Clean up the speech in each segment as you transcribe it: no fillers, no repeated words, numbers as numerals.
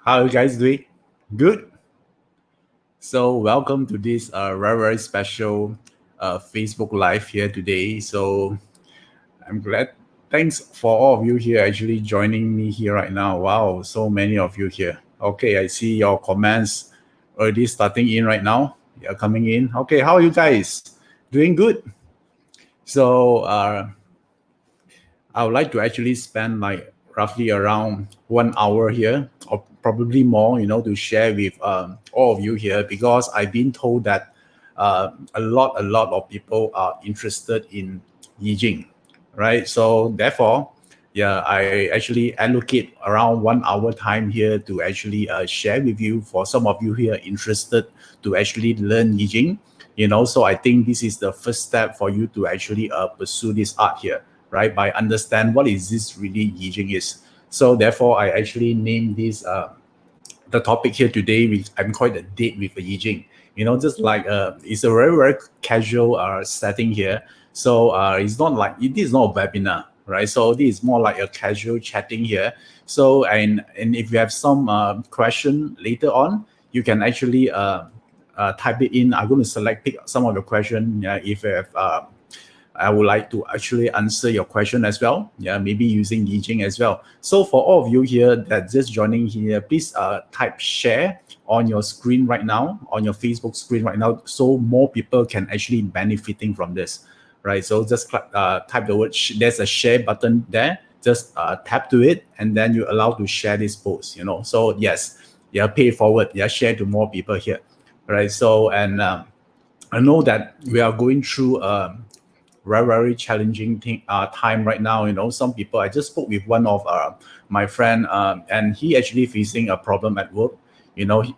How are you guys doing? Good. So welcome to this very special Facebook Live here today. So I'm glad. Thanks for all of you here actually joining me here right now. Wow, so many of you here. Okay, I see your comments already starting in right now. You're coming in. Okay, how are you guys? Doing good. So I would like to actually spend like roughly around 1 hour here, or probably more, to share with all of you here because I've been told that a lot of people are interested in Yi Jing, right? So therefore, yeah, I actually allocate around 1 hour time here to actually share with you for some of you here interested to actually learn Yi Jing. So I think this is the first step for you to actually pursue this art here, right? By understand what is this really Yi Jing is. So therefore, I actually named this the topic here today. I'm quite a date with a Yi Jing. Just like it's a very casual setting here. So it's not like it is not a webinar, right? So this is more like a casual chatting here. So and if you have some question later on, you can actually type it in. I'm going to pick some of your question. If you have I would like to actually answer your question as well. Yeah, maybe using Yi Jing as well. So for all of you here that just joining here, please type share on your screen right now, on your Facebook screen right now, so more people can actually benefiting from this, right? So just type the word. There's a share button there. Just tap to it, and then you're allowed to share this post. So yes, yeah, pay forward. Yeah, share to more people here, right? So and I know that we are going through. Very challenging time right now. Some people. I just spoke with one of my friend, and he actually facing a problem at work.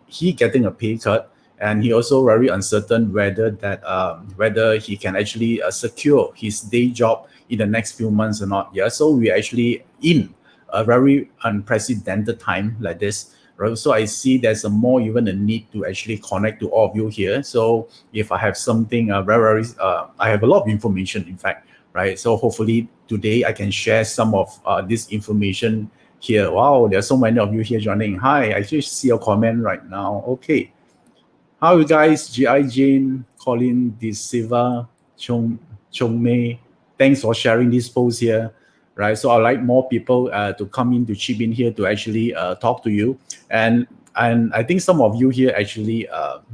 He getting a pay cut, and he also very uncertain whether he can actually secure his day job in the next few months or not. Yeah, so we actually in a very unprecedented time like this. Right? So I see there's a more even a need to actually connect to all of you here. So if I have something I have a lot of information, in fact, right? So hopefully today I can share some of this information here. Wow, there are so many of you here joining. Hi, I just see your comment right now. Okay, how are you guys? G.I. Jane, Colin, De Silva, Chong Mei. Thanks for sharing this post here, right? So I'd like more people to come in to chip in here to actually talk to you. And I think some of you here actually,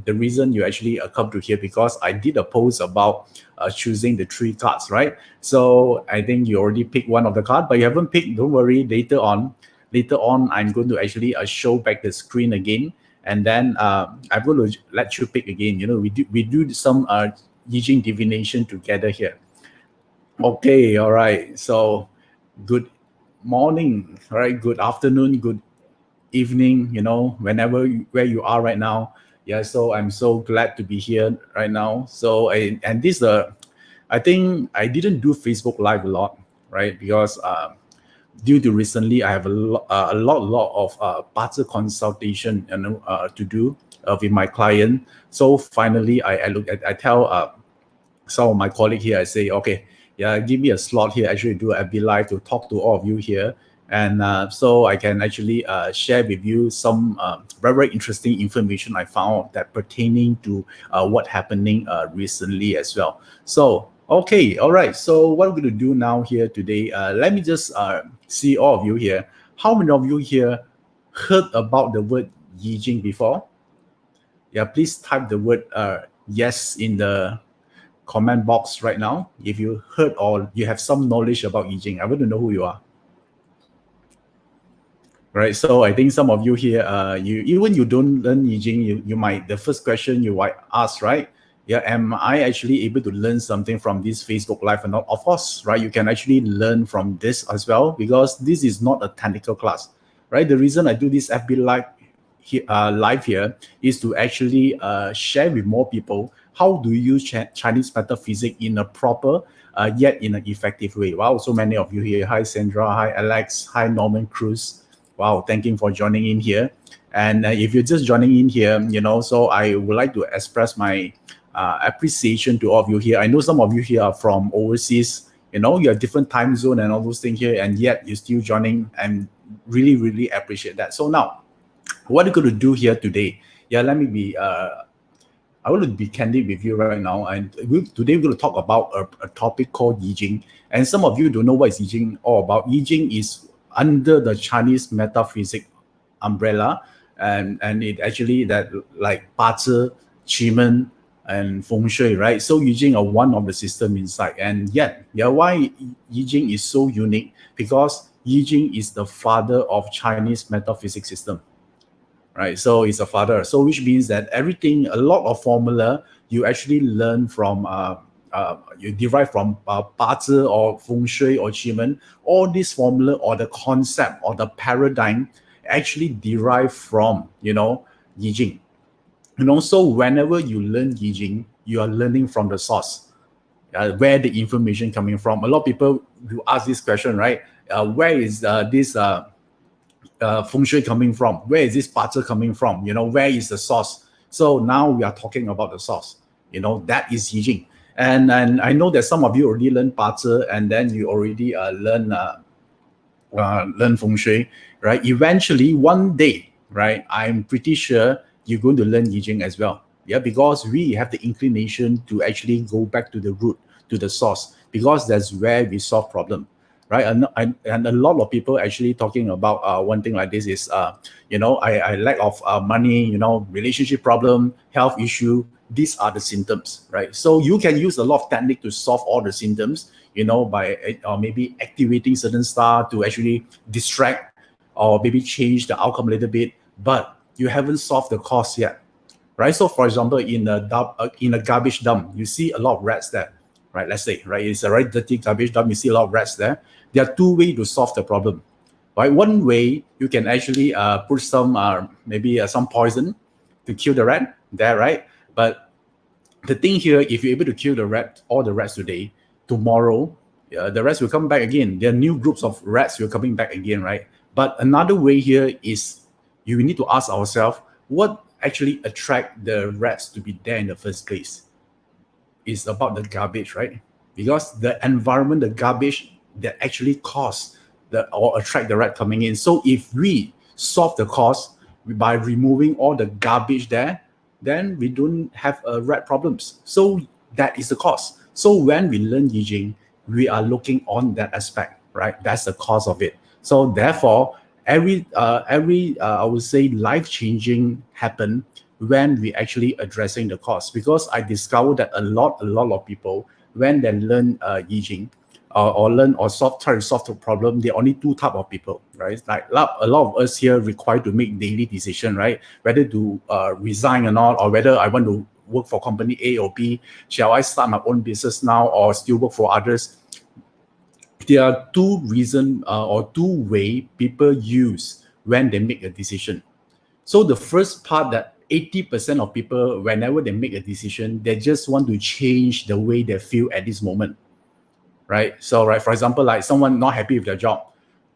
the reason you actually come to here because I did a post about choosing the 3 cards, right? So I think you already picked one of the card, but you haven't picked. Don't worry. Later on, I'm going to actually show back the screen again, and then I'm going to let you pick again. We do some Yi Jing divination together here. Okay, all right. So good morning, all right? Good afternoon, good evening, where you are right now. Yeah, so I'm so glad to be here right now. So and this I think I didn't do Facebook Live a lot, right? Because due to recently I have a lot of parts consultation to do with my client. So finally I tell some of my colleague here, I say, okay, yeah, give me a slot here, actually do a FB Live to talk to all of you here. And so I can actually share with you some very interesting information I found that pertaining to what happening recently as well. So, okay, all right. So what we're going to do now here today, let me just see all of you here. How many of you here heard about the word Yi Jing before? Yeah, please type the word yes in the comment box right now if you heard or you have some knowledge about Yi Jing. I want to know who you are. Right, so I think some of you here, you don't learn Yi Jing, you might, the first question you might ask, right? Yeah, am I actually able to learn something from this Facebook Live or not? Of course, right? You can actually learn from this as well because this is not a technical class, right? The reason I do this FB live here is to actually share with more people how do you use Chinese metaphysics in a proper yet in an effective way. Wow, so many of you here. Hi Sandra, hi Alex, hi Norman Cruz. Wow, thank you for joining in here. And if you're just joining in here, so I would like to express my appreciation to all of you here. I know some of you here are from overseas, you have different time zone and all those things here, and yet you're still joining, and really appreciate that. So now, what we're going to do here today. Yeah, let me be. I want to be candid with you right now, and today we're going to talk about a topic called Yi Jing. And some of you don't know what is Yi Jing all about. Yi Jing is under the Chinese metaphysics umbrella, and it actually that like 八字, Qi and Feng Shui, right? So Yi Jing are one of the system inside, and yet, yeah, why Yi Jing is so unique? Because Yi Jing is the father of Chinese metaphysics system, right? So it's a father. So which means that everything, a lot of formula you actually learn from, you derive from 八字 or Feng Shui or Qi. All this formula or the concept or the paradigm actually derive from, Yi Jing. So whenever you learn Yi Jing, you are learning from the source, where the information coming from. A lot of people will ask this question, right? Where is this Feng Shui coming from? Where is this 八字 coming from? Where is the source? So now we are talking about the source. That is Yi Jing. And I know that some of you already learned 八字, and then you already learn Feng Shui, right? Eventually, one day, right, I'm pretty sure you're going to learn Yi Jing as well. Yeah, because we have the inclination to actually go back to the root, to the source, because that's where we solve problem, right? And a lot of people actually talking about one thing like this is, I lack of money, relationship problem, health issue. These are the symptoms, right? So you can use a lot of technique to solve all the symptoms, by maybe activating certain star to actually distract or maybe change the outcome a little bit, but you haven't solved the cause yet, right? So for example, in a garbage dump, you see a lot of rats there, right? Let's say, right, it's a very dirty garbage dump, you see a lot of rats there. There are two ways to solve the problem, right? One way, you can actually put some maybe some poison to kill the rat there, right? But the thing here, if you're able to kill all the rats today, tomorrow, the rats will come back again. There are new groups of rats who are coming back again, right? But another way here is you need to ask ourselves, what actually attract the rats to be there in the first place? It's about the garbage, right? Because the environment, the garbage that actually cause or attract the rat coming in. So if we solve the cause by removing all the garbage there, then we don't have rat problems. So that is the cause. So when we learn Yi Jing, we are looking on that aspect, right? That's the cause of it. So therefore, every I would say life-changing happen when we actually addressing the cause. Because I discovered that a lot of people, when they learn Yi Jing, or learn or try to solve the problem, there are only two type of people, right? Like a lot of us here required to make daily decision, right? Whether to resign or not, or whether I want to work for company A or B. Shall I start my own business now or still work for others? There are two reasons or two way people use when they make a decision. So the first part, that 80% of people, whenever they make a decision, they just want to change the way they feel at this moment, right? So, right, for example, like someone not happy with their job,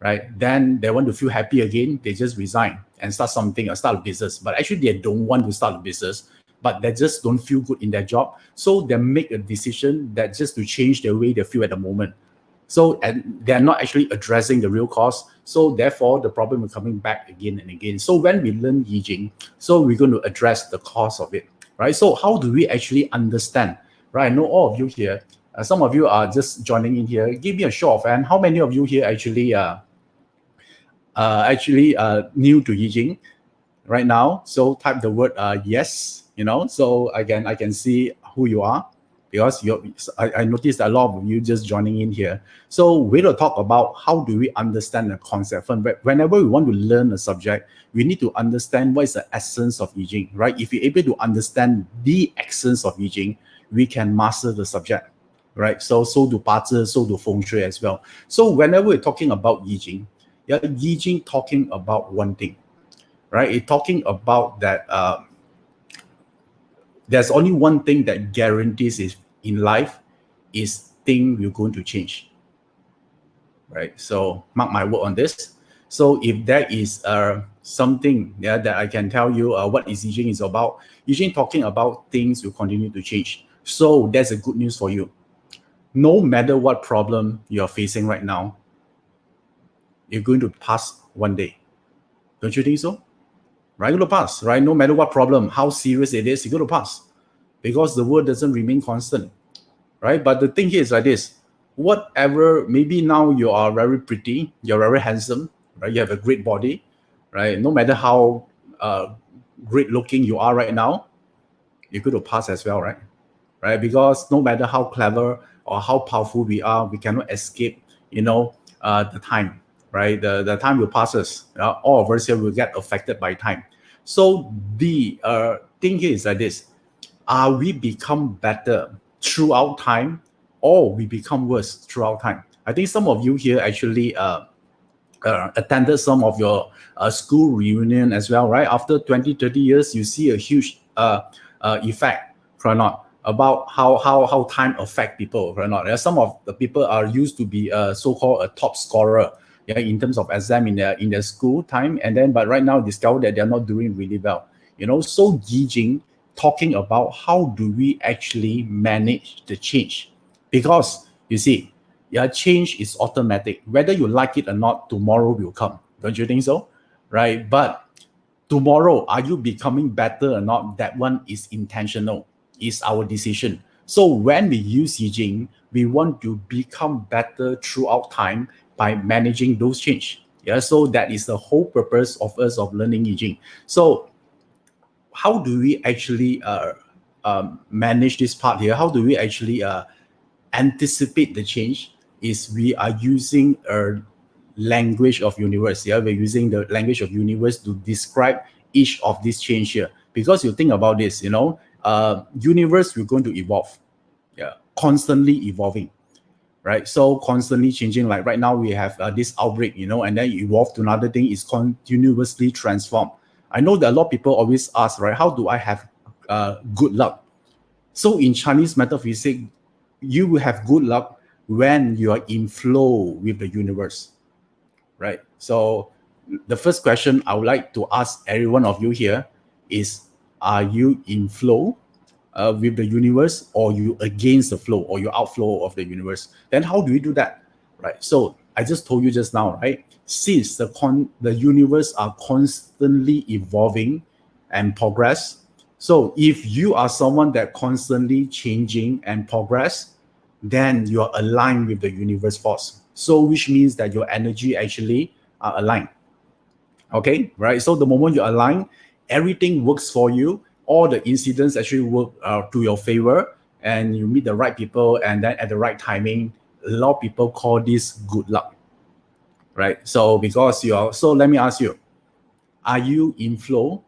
right? Then they want to feel happy again, they just resign and start something or start a business. But actually, they don't want to start a business, but they just don't feel good in their job. So they make a decision that just to change the way they feel at the moment. So, and they're not actually addressing the real cause. So therefore, the problem is coming back again and again. So when we learn Yi Jing, so we're going to address the cause of it, right? So how do we actually understand, right? I know all of you here, some of you are just joining in here. Give me a show of hand. How many of you here actually new to Yi Jing right now? So type the word yes, so I can see who you are, because I noticed a lot of you just joining in here. So we're going to talk about how do we understand the concept. Whenever we want to learn a subject, we need to understand what is the essence of Yi Jing, right? If you're able to understand the essence of Yi Jing, we can master the subject, right? So do 八字, so do Feng Shui as well. So whenever we're talking about Yi Jing, Yi Jing talking about one thing, right? It's talking about that there's only one thing that guarantees is in life is thing we're going to change, right? So mark my word on this. So if there is something that I can tell you what is Yi Jing is about, Yi Jing talking about things will continue to change. So that's a good news for you. No matter what problem you're facing right now, you're going to pass one day. Don't you think so? right? You're going to pass, right? No matter what problem, how serious it is, you're going to pass because the world doesn't remain constant, right? But the thing here is like this: whatever, maybe now you are very pretty, you're very handsome, right? You have a great body, right? No matter how great looking you are right now, you're going to pass as well, right? Right? Because no matter how clever or how powerful we are, we cannot escape, the time, right? The time will pass us. All of us here will get affected by time. So the thing here is like this: are we become better throughout time, or we become worse throughout time? I think some of you here actually attended some of your school reunion as well, right? After 20, 30 years, you see a huge effect, or not, about how time affect people, or not. Some of the people are used to be so-called a top scorer, yeah, in terms of exam in their school time, and then but right now discover that they're not doing really well. So Yi Jing talking about how do we actually manage the change, because you see, yeah, change is automatic. Whether you like it or not, tomorrow will come. Don't you think so? Right? But tomorrow, are you becoming better or not? That one is intentional, is our decision. So when we use Yi Jing, we want to become better throughout time by managing those change. Yeah, so that is the whole purpose of us of learning Yi Jing. So how do we actually manage this part here? How do we actually anticipate the change? Is we are using a language of universe. Yeah, we're using the language of universe to describe each of these change here. Because you think about this, universe, we're going to evolve. Yeah, constantly evolving, right? So constantly changing. Like right now, we have this outbreak, and then evolve to another thing, is continuously transformed. I know that a lot of people always ask, right? How do I have good luck? So in Chinese metaphysics, you will have good luck when you are in flow with the universe, right? So the first question I would like to ask every one of you here is: are you in flow with the universe, or you against the flow, or you outflow of the universe? Then how do we do that, right? So I just told you just now, right? Since the universe are constantly evolving and progress, so if you are someone that constantly changing and progress, then you are aligned with the universe force. So which means that your energy actually are aligned. Okay, right? So the moment you align, everything works for you. All the incidents actually work to your favor, and you meet the right people, and then at the right timing. A lot of people call this good luck, right? So because you are, so let me ask you: are you in flow,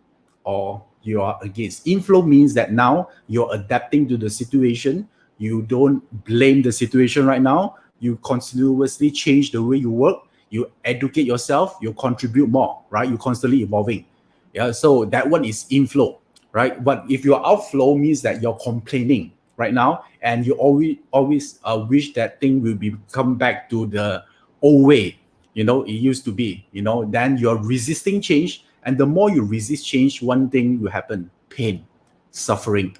or you are against? Inflow means that now you're adapting to the situation. You don't blame the situation right now. You continuously change the way you work. You educate yourself. You contribute more, right? You're constantly evolving. Yeah, so that one is inflow, right? But if your outflow, means that you're complaining right now, and you always wish that thing will be come back to the old way, it used to be, then you're resisting change. And the more you resist change, one thing will happen: pain, suffering,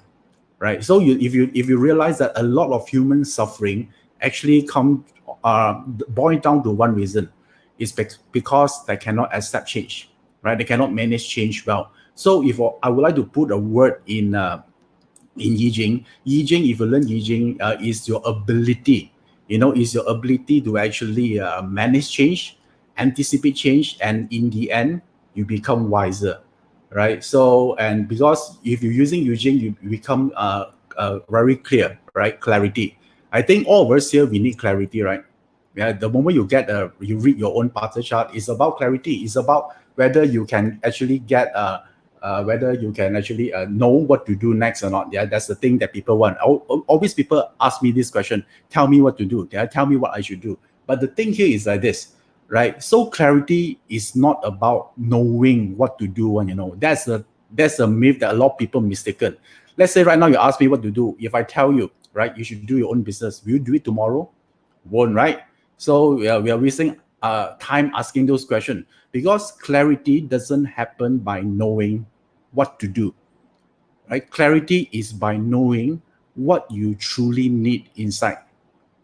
right? So if you realize that a lot of human suffering actually come boil down to one reason: is because they cannot accept change, right? They cannot manage change well. So if I would like to put a word in Yi Jing. Yi Jing, if you learn Yi Jing, is your ability, is your ability to actually manage change, anticipate change, and in the end, you become wiser, right? So, and because if you're using Yi Jing, you become very clear, right? Clarity. I think all of us here, we need clarity, right? Yeah, the moment you read your own party chart, it's about clarity. It's about whether you can actually get whether you can actually know what to do next or not. Yeah, that's the thing that people want. Always people ask me this question: tell me what to do. Yeah, tell me what I should do. But the thing here is like this, right? So clarity is not about knowing what to do. And that's a myth that a lot of people mistaken. Let's say right now you ask me what to do. If I tell you, right, you should do your own business, will you do it tomorrow? Won't, right? So yeah, we are wasting time asking those questions, because clarity doesn't happen by knowing what to do, right? Clarity is by knowing what you truly need inside.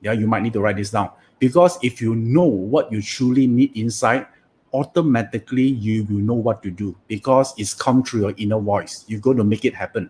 Yeah, you might need to write this down, because if you know what you truly need inside, automatically you will know what to do because it's come through your inner voice. You're going to make it happen,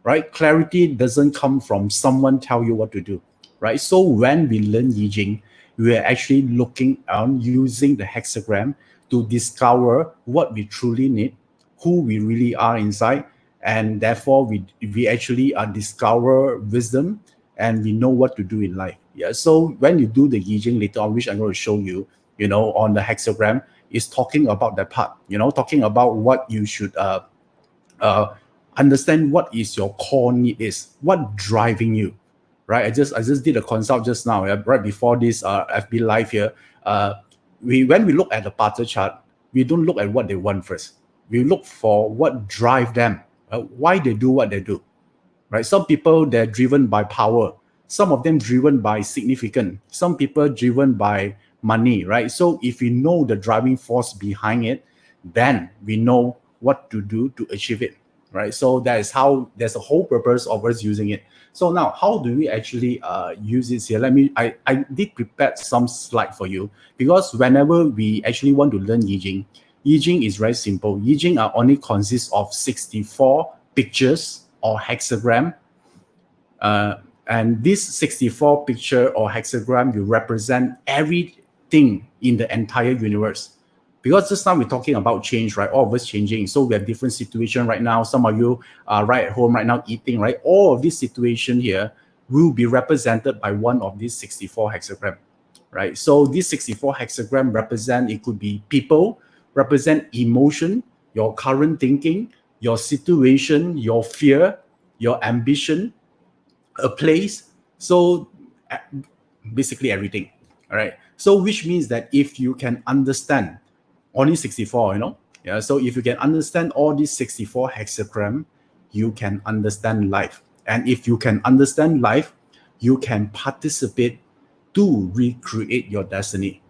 right? Clarity doesn't come from someone tell you what to do, right? So when we learn Yi Jing, we are actually looking on using the hexagram to discover what we truly need, who we really are inside, and therefore we actually discover wisdom and we know what to do in life. Yeah. So when you do the Yi Jing later on, which I'm going to show you, on the hexagram, is talking about that part. Talking about what you should uh, understand. What is your core need is what driving you, right? I just did a consult just now, right before this FB live here. When we look at the parter chart, we don't look at what they want first. We look for what drive them, why they do what they do, right? Some people, they're driven by power. Some of them driven by significance. Some people driven by money, right? So if we know the driving force behind it, then we know what to do to achieve it, right? So that is how, there's a whole purpose of us using it. So now, how do we actually use it here? I did prepare some slide for you, because whenever we actually want to learn Yi Jing, Yi Jing is very simple. Yi Jing only consists of 64 pictures or hexagram. And this 64 picture or hexagram will represent everything in the entire universe. Because just now we're talking about change, right? All of us changing. So we have different situation right now. Some of you are right at home right now eating, right? All of this situation here will be represented by one of these 64 hexagram, right? So this 64 hexagram represent, it could be people, represent emotion, your current thinking, your situation, your fear, your ambition, a place. So basically everything. All right. So which means that if you can understand only 64, yeah. So if you can understand all these 64 hexagram, you can understand life. And if you can understand life, you can participate to recreate your destiny.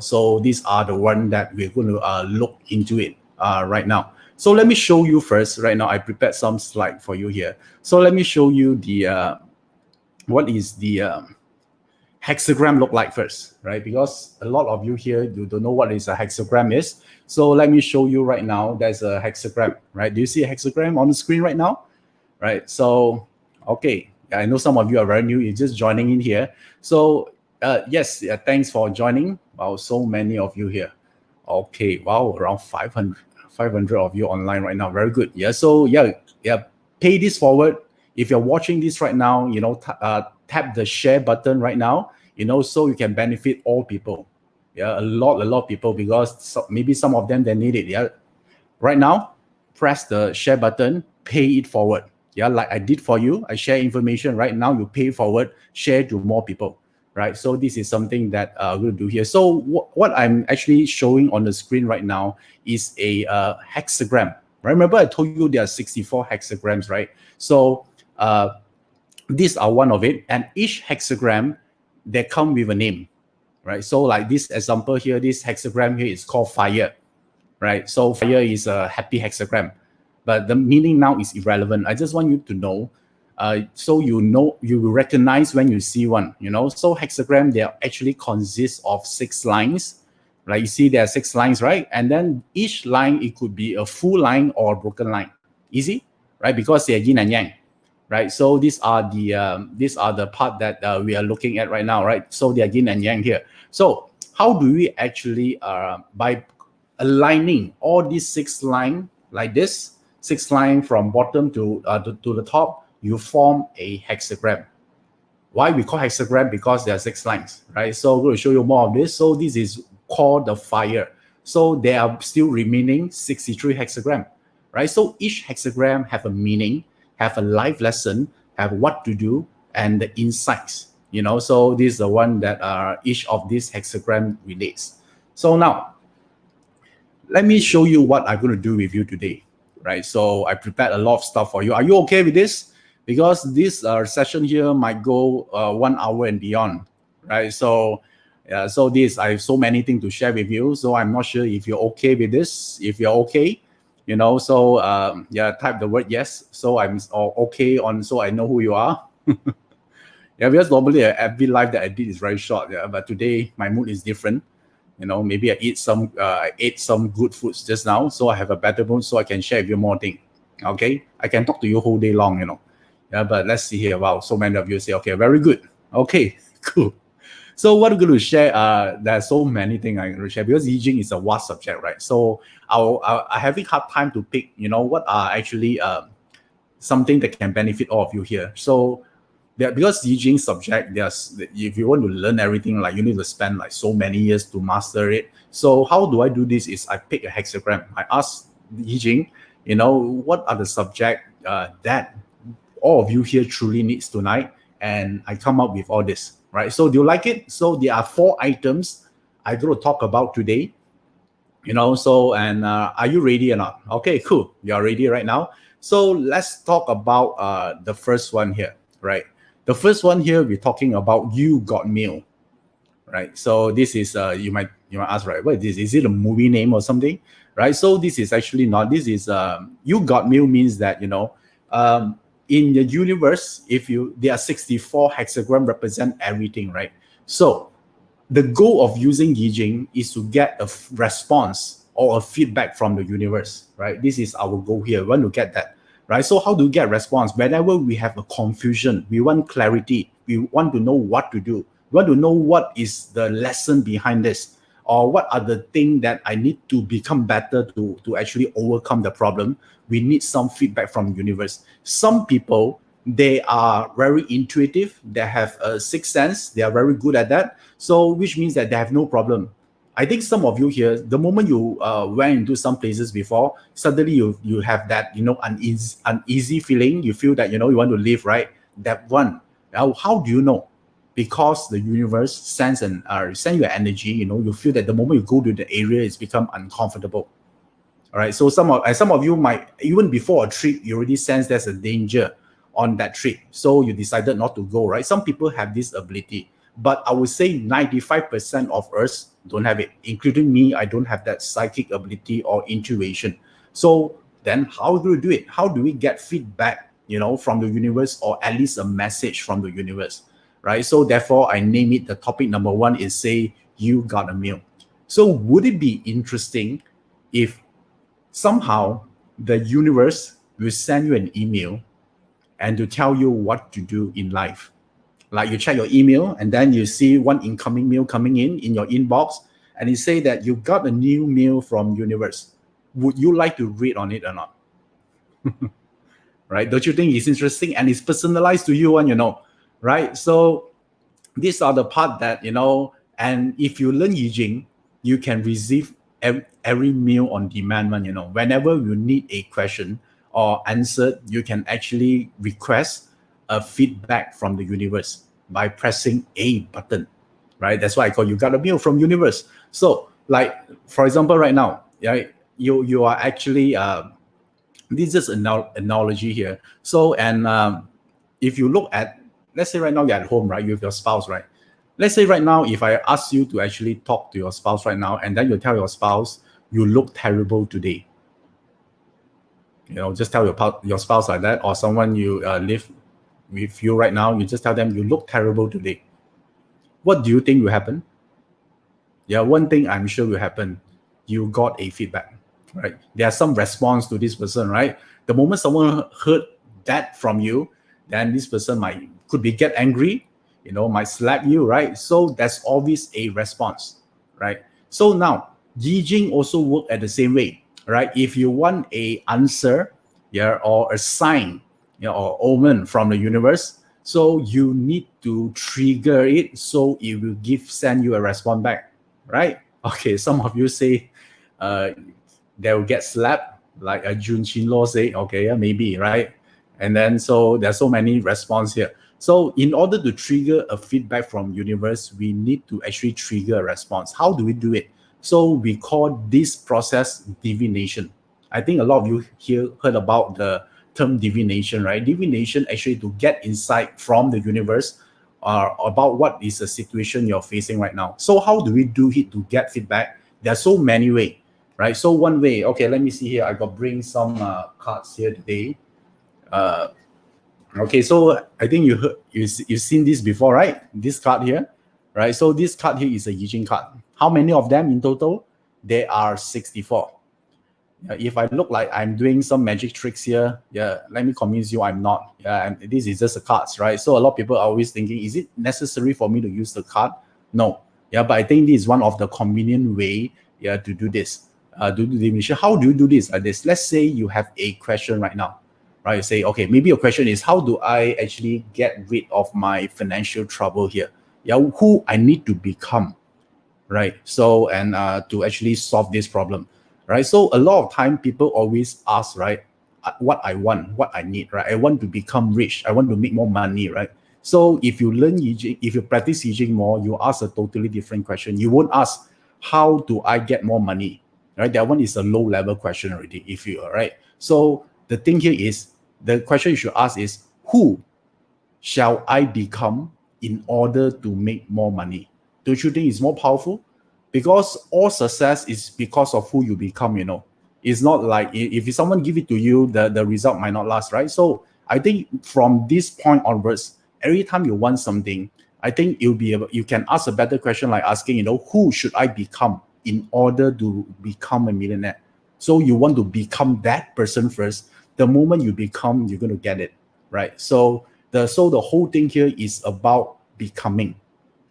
So these are the one that we're going to look into it right now. So let me show you first. Right now, I prepared some slide for you here. So let me show you the what is the hexagram look like first, right? Because a lot of you here, you don't know what is a hexagram is. So let me show you right now. There's a hexagram, right? Do you see a hexagram on the screen right now? Right. So, okay. I know some of you are very new. You're just joining in here. So yes, thanks for joining. Wow, so many of you here. Okay. Wow, around 500 of you online right now. Very good. Yeah. So yeah. Pay this forward. If you're watching this right now, tap the share button right now, so you can benefit all people. Yeah, a lot of people, because maybe some of them, they need it. Yeah. Right now, press the share button, pay it forward. Yeah, like I did for you. I share information right now. You pay forward, share to more people. Right. So this is something that we'll do here. So what I'm actually showing on the screen right now is a hexagram. Remember, I told you there are 64 hexagrams, right? So these are one of it, and each hexagram, they come with a name, right? So like this example here, this hexagram here is called fire, right? So fire is a happy hexagram, but the meaning now is irrelevant. I just want you to know, so you will recognize when you see one. So hexagram, they actually consist of 6 lines. Like you see, there are 6 lines, right? And then each line, it could be a full line or a broken line. Easy, right? Because they're yin and yang. Right, so these are the part that we are looking at right now, right? So they are yin and yang here. So how do we actually by aligning all these 6 lines like this, 6 lines from bottom to the top, you form a hexagram. Why we call hexagram? Because there are 6 lines, right? So I'm going to show you more of this. So this is called the fire. So there are still remaining 63 hexagram, right? So each hexagram have a meaning, have a life lesson, have what to do, and the insights. So this is the one that each of these hexagram relates. So now, let me show you what I'm going to do with you today, right? So I prepared a lot of stuff for you. Are you okay with this? Because this session here might go 1 hour and beyond, right? So so I have so many things to share with you. So I'm not sure if you're okay with this. If you're okay, so type the word yes. So I'm okay on, so I know who you are. Yeah, because normally every live that I did is very short. Yeah, but today my mood is different. Maybe I ate some good foods just now, so I have a better mood, so I can share with you more things. Okay, I can talk to you whole day long. Yeah, but let's see here. Wow, so many of you say, okay, very good. Okay, cool. So what I'm going to share, there's so many things I'm going to share because Yi Jing is a vast subject, right? So I having hard time to pick, what are actually something that can benefit all of you here. So because Yi Jing subject, if you want to learn everything, like you need to spend like so many years to master it. So how do I do this? Is I pick a hexagram. I ask Yi Jing, what are the subject that all of you here truly needs tonight, and I come up with all this, right? So do you like it? So there are 4 items I'm going to talk about today. Are you ready or not? Okay, cool. You're ready right now. So let's talk about the first one here, right? The first one here, we're talking about You Got Mail, right? So this is you might ask, right? What is this? Is it a movie name or something, right? So this is actually not. This is You Got Mail means that in the universe, there are 64 hexagram represent everything, right? So the goal of using Yi Jing is to get a response or a feedback from the universe, right? This is our goal here. We want to get that, right? So how do we get response? Whenever we have a confusion, we want clarity. We want to know what to do. We want to know what is the lesson behind this, or what are the things that I need to become better to actually overcome the problem. We need some feedback from the universe. Some people, they are very intuitive. They have a sixth sense. They are very good at that. So which means that they have no problem. I think some of you here, the moment you went into some places before, suddenly you have that uneasy feeling. You feel that you want to leave, right? That one. Now, how do you know? Because the universe sends send you energy. You feel that the moment you go to the area, it's become uncomfortable. All right. So some of you might, even before a trip, you already sense there's a danger on that trip, so you decided not to go, right? Some people have this ability, but I would say 95% of us don't have it, including me. I don't have that psychic ability or intuition. So then how do we do it? How do we get feedback, from the universe, or at least a message from the universe, right? So therefore, I name it, the topic number 1 is say, You Got a Mail. So would it be interesting if somehow the universe will send you an email and to tell you what to do in life? Like you check your email and then you see one incoming mail coming in your inbox, and it say that you got a new mail from universe. Would you like to read on it or not? Right? Don't you think it's interesting? And it's personalized to you, and right? So these are the part that, and if you learn Yi Jing, you can receive every mail on demand one. Whenever you need a question or answer, you can actually request a feedback from the universe by pressing a button, right? That's why I call You Got a Mail from universe. So like, for example, right now, right, you are actually, this is an analogy here. So, and if you look at, let's say right now you're at home, right, with your spouse, right? Let's say right now, if I ask you to actually talk to your spouse right now, and then you tell your spouse, you look terrible today. Just tell your spouse like that, or someone you live with you right now, you just tell them, you look terrible today. What do you think will happen? Yeah, one thing I'm sure will happen. You got a feedback, right? There's some response to this person, right? The moment someone heard that from you, then this person could be get angry, might slap you, right? So that's always a response, right? So now, Yi Jing also work at the same way, right? If you want a answer, or a sign, or omen from the universe, so you need to trigger it, so it will send you a response back, right? Okay, some of you say they will get slapped, like a Jun Chin Law say, okay, yeah, maybe, right? And then so there's so many response here. So in order to trigger a feedback from universe, we need to actually trigger a response. How do we do it? So we call this process divination. I think a lot of you here heard about the term divination, right? Divination actually to get insight from the universe about what is the situation you're facing right now. So how do we do it to get feedback? There are so many ways, right? So one way, okay, let me see here. I got bring some cards here today. Okay, so I think you've seen this before, right? This card here. right? So this card here is a Yi Jing card. How many of them in total? There are 64. If I look like I'm doing some magic tricks here, let me convince you I'm not. And this is just the cards, right? So a lot of people are always thinking, is it necessary for me to use the card? No. But I think this is one of the convenient way, to do this. Do the divination. How do you do this like this? Let's say you have a question right now, right? You say, okay, maybe your question is, how do I actually get rid of my financial trouble here? Who I need to become, right? So, and to actually solve this problem, right? So a lot of time people always ask, right, what I want, what I need, right? I want to become rich. I want to make more money, right? So if you learn Yi Jing, if you practice Yi Jing more, you ask a totally different question. You won't ask, how do I get more money, right? That one is a low level question already, if you are right. So the thing here is, the question you should ask is, who shall I become in order to make more money? Don't you think it's more powerful? Because all success is because of who you become, It's not like if someone give it to you, the result might not last, right? So I think from this point onwards, every time you want something, I think you can ask a better question, like asking, who should I become in order to become a millionaire? So you want to become that person first. The moment you become, you're going to get it, right? So the whole thing here is about becoming.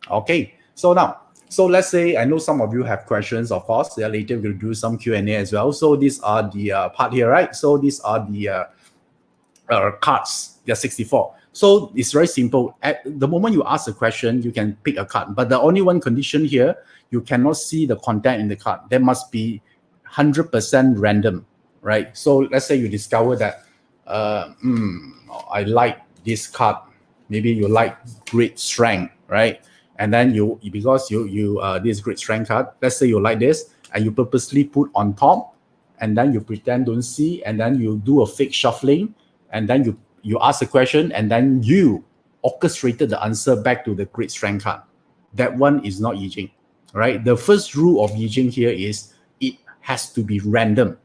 Okay, so let's say, I know some of you have questions, of course. Later we'll do some Q&A as well. So these are the part here, right? So these are the cards. They're 64. So it's very simple. At the moment you ask a question, you can pick a card. But the only one condition here, you cannot see the content in the card. There must be 100% random, right? So let's say you discover that I like this card. Maybe you like great strength, right? And then because this great strength card, let's say you like this, and you purposely put on top, and then you pretend don't see, and then you do a fake shuffling, and then you ask a question, and then you orchestrated the answer back to the great strength card. That one is not Yi Jing, right? The first rule of Yi Jing here is it has to be random.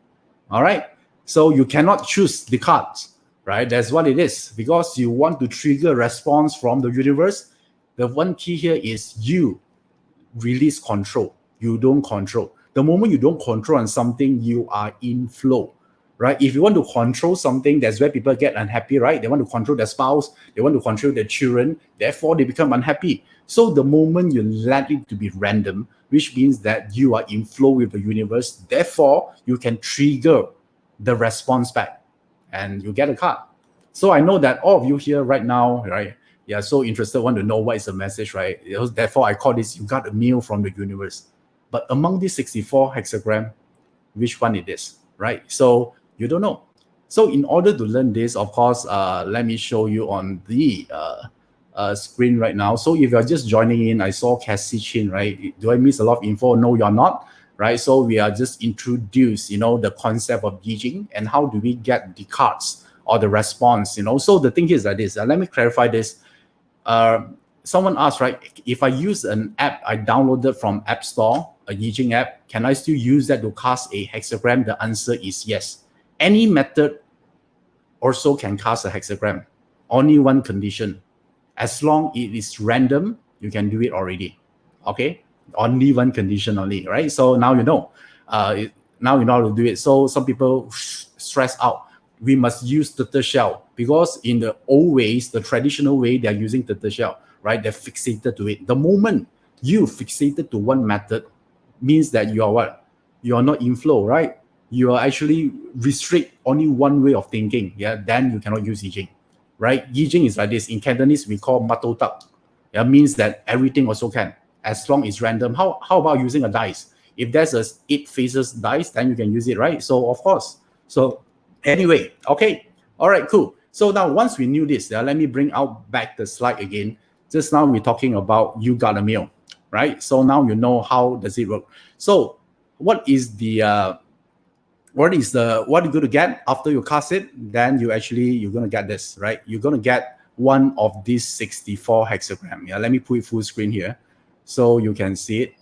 All right, so you cannot choose the cards, right? That's what it is, because you want to trigger response from the universe. The one key here is you release control. You don't control. The moment you don't control on something, you are in flow, right? If you want to control something, that's where people get unhappy, right? They want to control their spouse, they want to control their children, therefore they become unhappy. So the moment you let it to be random, which means that you are in flow with the universe, therefore you can trigger the response back and you get a card. So I know that all of you here right now, right, so interested, want to know what is the message, right? Therefore I call this, you got a meal from the universe. But among these 64 hexagram, which one it is, right? So you don't know. So in order to learn this, of course, let me show you on the screen right now. So if you're just joining in, I saw Cassie Chin, right? Do I miss a lot of info? No, you're not, right? So we are just introduced, the concept of Yi Jing and how do we get the cards or the response, So the thing is like this. Let me clarify this. Someone asked, right, if I use an app I downloaded from App Store, a Yi Jing app, can I still use that to cast a hexagram? The answer is yes. Any method also can cast a hexagram. Only one condition. As long as it is random, you can do it already. Okay? Only one condition only, right? So now you know. Now you know how to do it. So some people stress out. We must use turtle shell, because in the old ways, the traditional way, they're using turtle shell, right? They're fixated to it. The moment you fixated to one method means that you are what? You are not in flow, right? You are actually restrict only one way of thinking. Then you cannot use Yi Jing, right? Yi Jing is like this. In Cantonese, we call matotak. That means that everything also can, as long as it's random. How about using a dice? If there's a 8 faces dice, then you can use it, right? So of course. So anyway, okay. All right, cool. So now once we knew this, let me bring out back the slide again. Just now we're talking about you got a meal, right? So now you know how does it work. So what is what you're going to get after you cast it? Then you're going to get this, right? You're going to get one of these 64 hexagram. Let me put it full screen here so you can see it.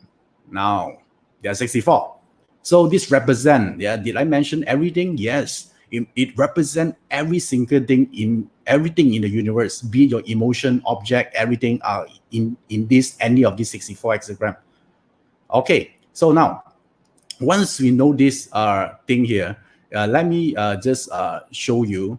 Now, there are 64. So this represent, did I mention everything? Yes. It represents every single thing in everything in the universe, be it your emotion, object, everything are in this any of these 64 hexagram. Okay, so now once we know this thing here, let me just show you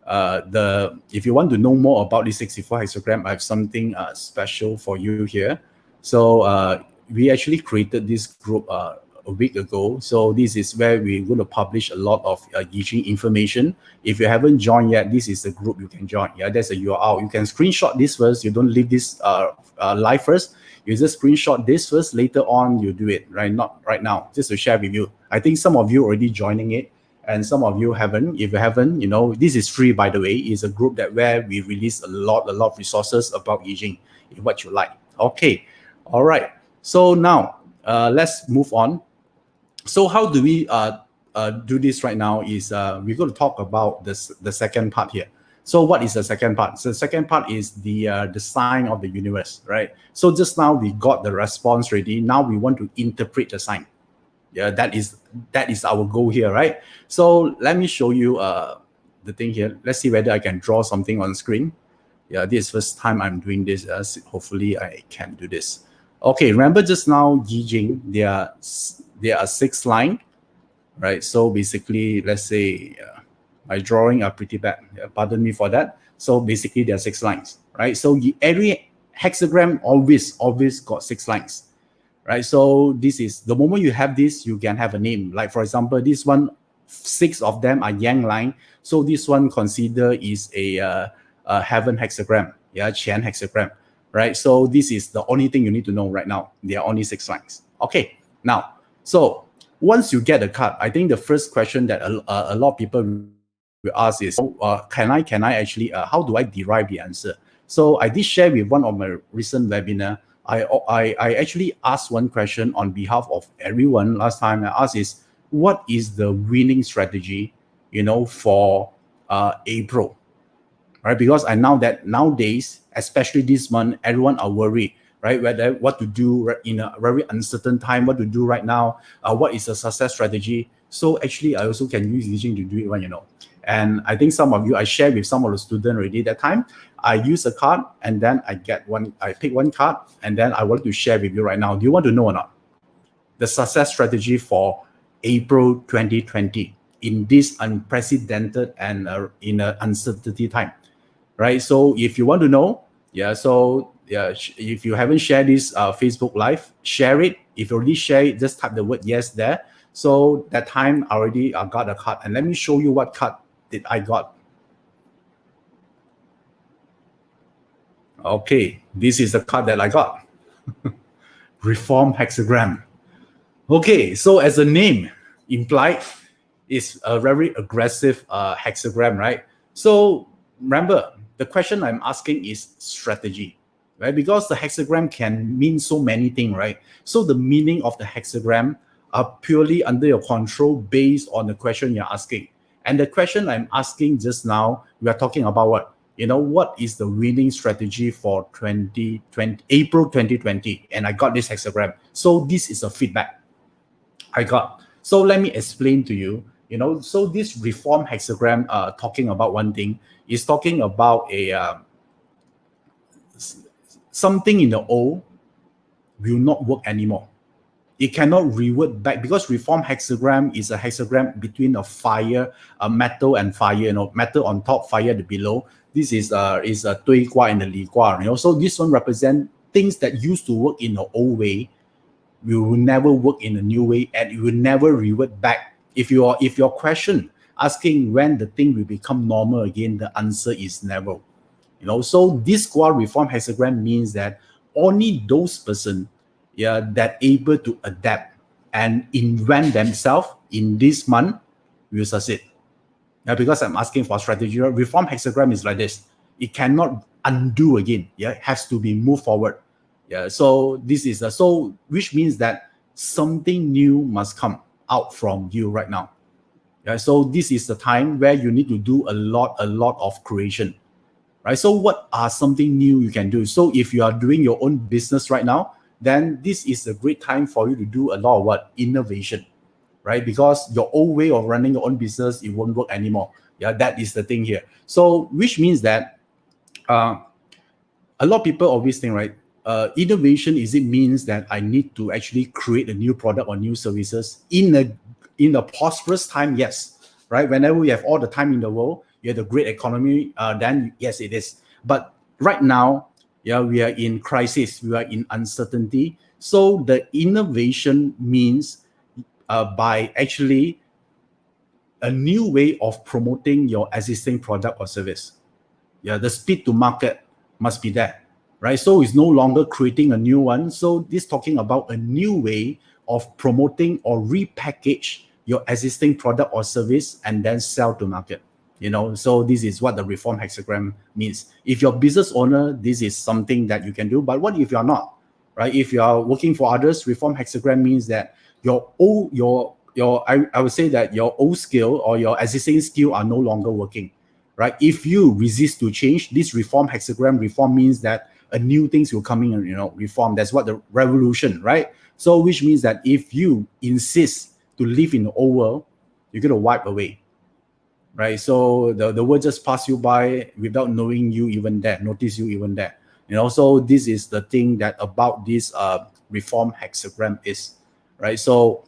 the, if you want to know more about this 64 hexagram, I have something special for you here. So we actually created this group a week ago. So this is where we're going to publish a lot of Yi Jing information. If you haven't joined yet, this is the group you can join. Yeah, there's a URL. You can screenshot this first. You don't leave this live first. You just screenshot this first. Later on, you do it, right? Not right now, just to share with you. I think some of you already joining it, and some of you haven't. If you haven't, this is free, by the way. It's a group that where we release a lot of resources about Yi Jing, what you like. Okay, all right. So now let's move on. So how do we do this right now is we're going to talk about the second part here. So what is the second part? So the second part is the sign of the universe, right? So just now we got the response ready. Now we want to interpret the sign. Yeah, that is our goal here, right? So let me show you the thing here. Let's see whether I can draw something on screen. Yeah, this is first time I'm doing this. Hopefully I can do this. Okay, remember just now Yi Jing, there are 6 lines, right? So basically, let's say my drawing are pretty bad. Pardon me for that. So basically, there are 6 lines, right? So every hexagram always got 6 lines, right? So this is the moment you have this, you can have a name. Like for example, this one, 6 of them are yang line. So this one consider is a heaven hexagram, yeah, Qian hexagram, right? So this is the only thing you need to know right now. There are only 6 lines. Okay, now, so once you get a card, I think the first question that a lot of people will ask is, can I actually, how do I derive the answer? So I did share with one of my recent webinar. I actually asked one question on behalf of everyone last time. I asked is, what is the winning strategy, for April? Right, because I know that nowadays, especially this month, everyone are worried, right? Whether what to do in a very uncertain time, what to do right now, what is a success strategy. So actually, I also can use Yi Jing to do it when And I think some of you, I shared with some of the students already that time. I use a card and then I pick one card and then I want to share with you right now. Do you want to know or not? The success strategy for April 2020 in this unprecedented and in an uncertainty time. Right, so if you want to know, if you haven't shared this Facebook Live, share it. If you already share it, just type the word yes there. So that time I already got a card, and let me show you what card did I got. Okay, this is the card that I got. Reform hexagram. Okay, so as the name implied, it's a very aggressive hexagram, right? So remember, the question I'm asking is strategy, right? Because the hexagram can mean so many things, right? So the meaning of the hexagram are purely under your control based on the question you're asking. And the question I'm asking just now, we are talking about what? What is the winning strategy for April 2020? And I got this hexagram. So this is a feedback I got. So let me explain to you. So this reform hexagram talking about one thing is talking about a something in the old will not work anymore. It cannot revert back because reform hexagram is a hexagram between a fire, a metal and fire. Metal on top, fire below. This is a 对卦 and the 离卦. So this one represents things that used to work in the old way will never work in a new way, and it will never revert back. If your question asking when the thing will become normal again, the answer is never. So this Gua reform hexagram means that only those person, that able to adapt and invent themselves in this month will succeed. Because I'm asking for strategy. Reform hexagram is like this. It cannot undo again. It has to be moved forward. So this is which means that something new must come out from you right now. So this is the time where you need to do a lot of creation, right? So what are something new you can do? So if you are doing your own business right now, then this is a great time for you to do a lot of innovation, right? Because your old way of running your own business, it won't work anymore. Yeah, that is the thing here. So which means that a lot of people always think, right? Innovation means that I need to actually create a new product or new services in a prosperous time. Yes, right. Whenever we have all the time in the world, you have a great economy. Then yes, it is. But right now, yeah, we are in crisis. We are in uncertainty. So the innovation means by actually a new way of promoting your existing product or service. Yeah, the speed to market must be there, right? So it's no longer creating a new one. So this talking about a new way of promoting or repackage your existing product or service and then sell to market. So this is what the reform hexagram means. If you're a business owner, this is something that you can do. But what if you're not, right? If you are working for others, reform hexagram means that I would say that your old skill or your existing skill are no longer working, right? If you resist to change, this reform means that a new things will come in and reform. That's what the revolution, right? So which means that if you insist to live in the old world, you're going to wipe away, right? So the world just pass you by without knowing you even there, notice you even there. So this is the thing that about this reform hexagram is, right? So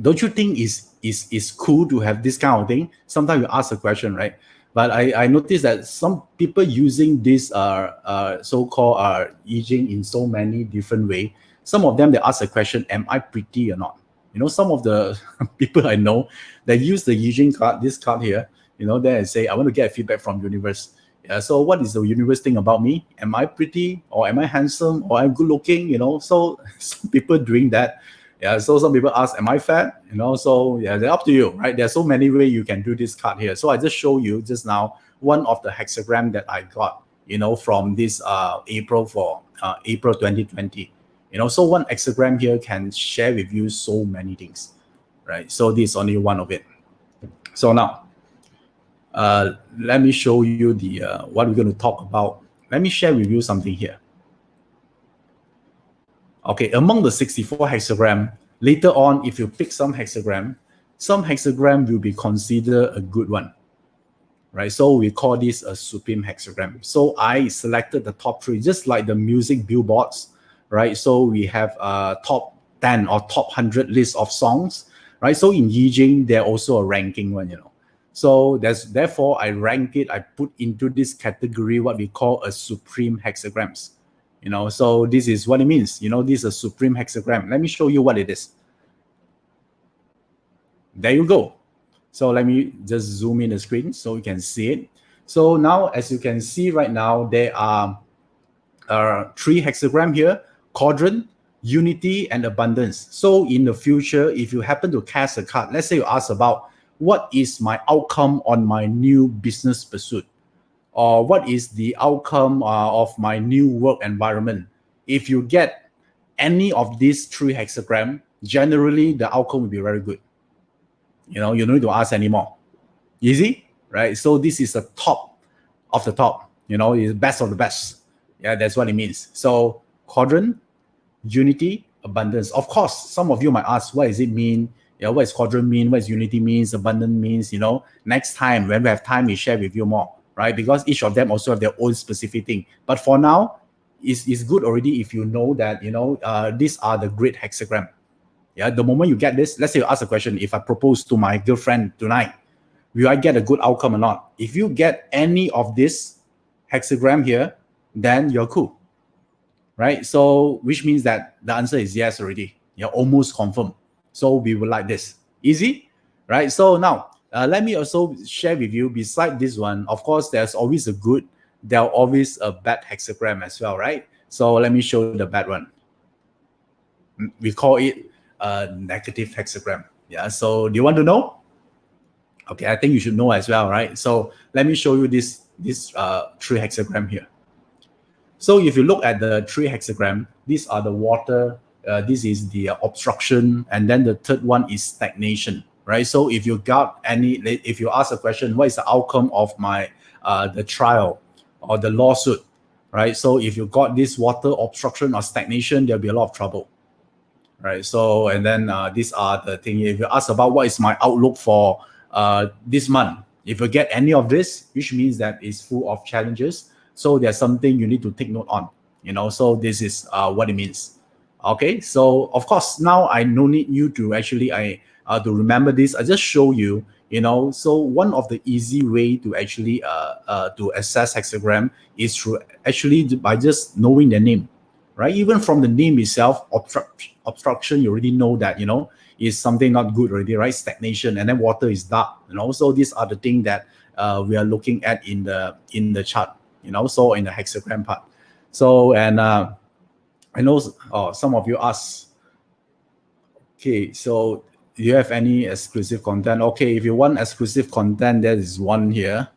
don't you think is cool to have this kind of thing? Sometimes you ask a question, right? But I noticed that some people using this so-called Yi Jing in so many different ways. Some of them, they ask a question, am I pretty or not? Some of the people I know, they use the Yi Jing card, this card here, then they say, I want to get feedback from universe. Yeah, so what is the universe thing about me? Am I pretty or am I handsome or I'm good looking? So some people doing that. Yeah, so some people ask, am I fat? So yeah, they're up to you, right? There's so many ways you can do this card here. So I just show you just now one of the hexagram that I got, from this April 2020. So one hexagram here can share with you so many things, right? So this is only one of it. So now, let me show you the what we're going to talk about. Let me share with you something here. Okay, among the 64 hexagram, later on, if you pick some hexagram will be considered a good one, right? So we call this a supreme hexagram. So I selected the top 3, just like the music billboards, right? So we have top 10 or top 100 list of songs, right? So in Yi Jing, they're also a ranking one, So therefore I rank it, I put into this category what we call a supreme hexagrams. So this is what it means. This is a supreme hexagram. Let me show you what it is. There you go. So let me just zoom in the screen so you can see it. So now, as you can see right now, there are 3 hexagram here: quadrant, unity, and abundance. So in the future, if you happen to cast a card, let's say you ask about what is my outcome on my new business pursuit, or what is the outcome of my new work environment. If you get any of these 3 hexagram, generally the outcome will be very good. You don't need to ask anymore. Easy, right? So this is the top of the top, is best of the best. Yeah, that's what it means. So quadrant, unity, abundance. Of course, some of you might ask, what does it mean? What does quadrant mean? What does unity means? Abundance means, next time when we have time, we share with you more, right? Because each of them also have their own specific thing. But for now, it's good already if you know that, these are the great hexagram. Yeah, the moment you get this, let's say you ask a question, if I propose to my girlfriend tonight, will I get a good outcome or not? If you get any of this hexagram here, then you're cool, right? So which means that the answer is yes already. You're almost confirmed. So we would like this. Easy, right? So now, let me also share with you, beside this one, of course, there's always a good, there's always a bad hexagram as well, right? So let me show you the bad one. We call it a negative hexagram. Yeah, so do you want to know? Okay, I think you should know as well, right? So let me show you this 3 hexagram here. So if you look at the 3 hexagram, these are the water, this is the obstruction, and then the third one is stagnation, right? So if you ask a question, what is the outcome of my the trial or the lawsuit, right? So if you got this water obstruction or stagnation, there'll be a lot of trouble, right? So, and then these are the thing. If you ask about what is my outlook for this month, if you get any of this, which means that it's full of challenges. So there's something you need to take note on, you know. So this is what it means. Okay, so of course now I no need you to actually to remember this. I just show you, you know. So one of the easy way to actually to assess hexagram is through actually by just knowing the name, right? Even from the name itself, obstruction, you already know that, you know, is something not good already, right? Stagnation, and then water is dark, you know. So these are the things that we are looking at in the chart, you know. So in the hexagram part. So and I know some of you ask, okay, so do you have any exclusive content? Okay, if you want exclusive content, there is one here.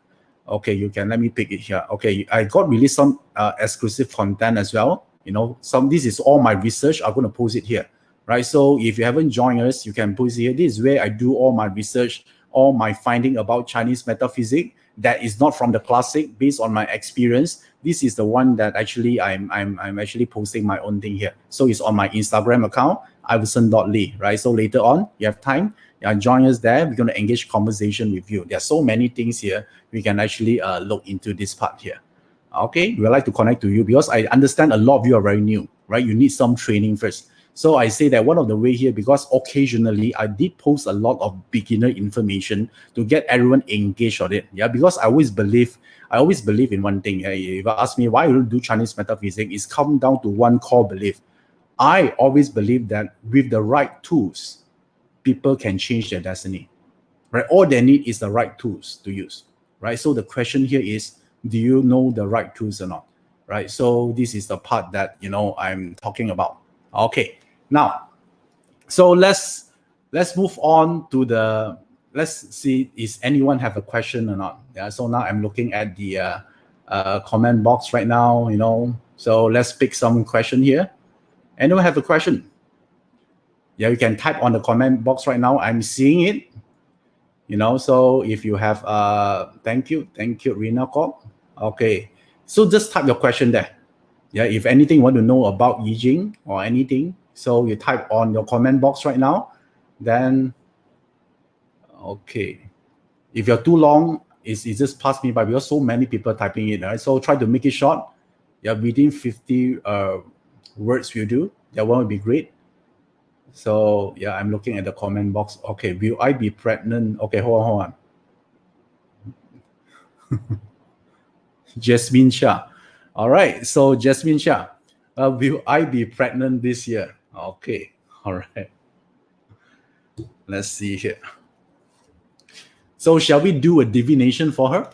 Okay, you can let me pick it here. Okay, I got released some exclusive content as well. You know, this is all my research. I'm going to post it here, right? So if you haven't joined us, you can post it here. This is where I do all my research, all my finding about Chinese metaphysics that is not from the classic, based on my experience. This is the one that actually I'm actually posting my own thing here. So it's on my Instagram account, Iverson.Lee, right? So later on, you have time, join us there. We're going to engage conversation with you. There are so many things here we can actually look into this part here. Okay, we would like to connect to you because I understand a lot of you are very new, right? You need some training first. So I say that one of the way here, because occasionally I did post a lot of beginner information to get everyone engaged on it. Yeah, because I always believe in one thing. If you ask me why you don't do Chinese metaphysics, it's come down to one core belief. I always believe that with the right tools, people can change their destiny, right? All they need is the right tools to use, right? So the question here is, do you know the right tools or not, right? So this is the part that, you know, I'm talking about. Okay, now, so let's move on to let's see, is anyone have a question or not? Yeah, so now I'm looking at the comment box right now, you know. So let's pick some question here. Anyone have a question? Yeah, you can type on the comment box right now. I'm seeing it. You know, so if you have thank you, Rina Kok. Okay, so just type your question there. Yeah, if anything you want to know about Yi Jing or anything, so you type on your comment box right now. Then okay, if you're too long, it's just pass me by because so many people typing it, right? So try to make it short. Yeah, within 50 words will do. That one would be great. So yeah, I'm looking at the comment box. Okay, will I be pregnant? Okay, hold on. Jasmine Shah. All right, so Jasmine Shah, will I be pregnant this year? Okay, all right. Let's see here. So shall we do a divination for her?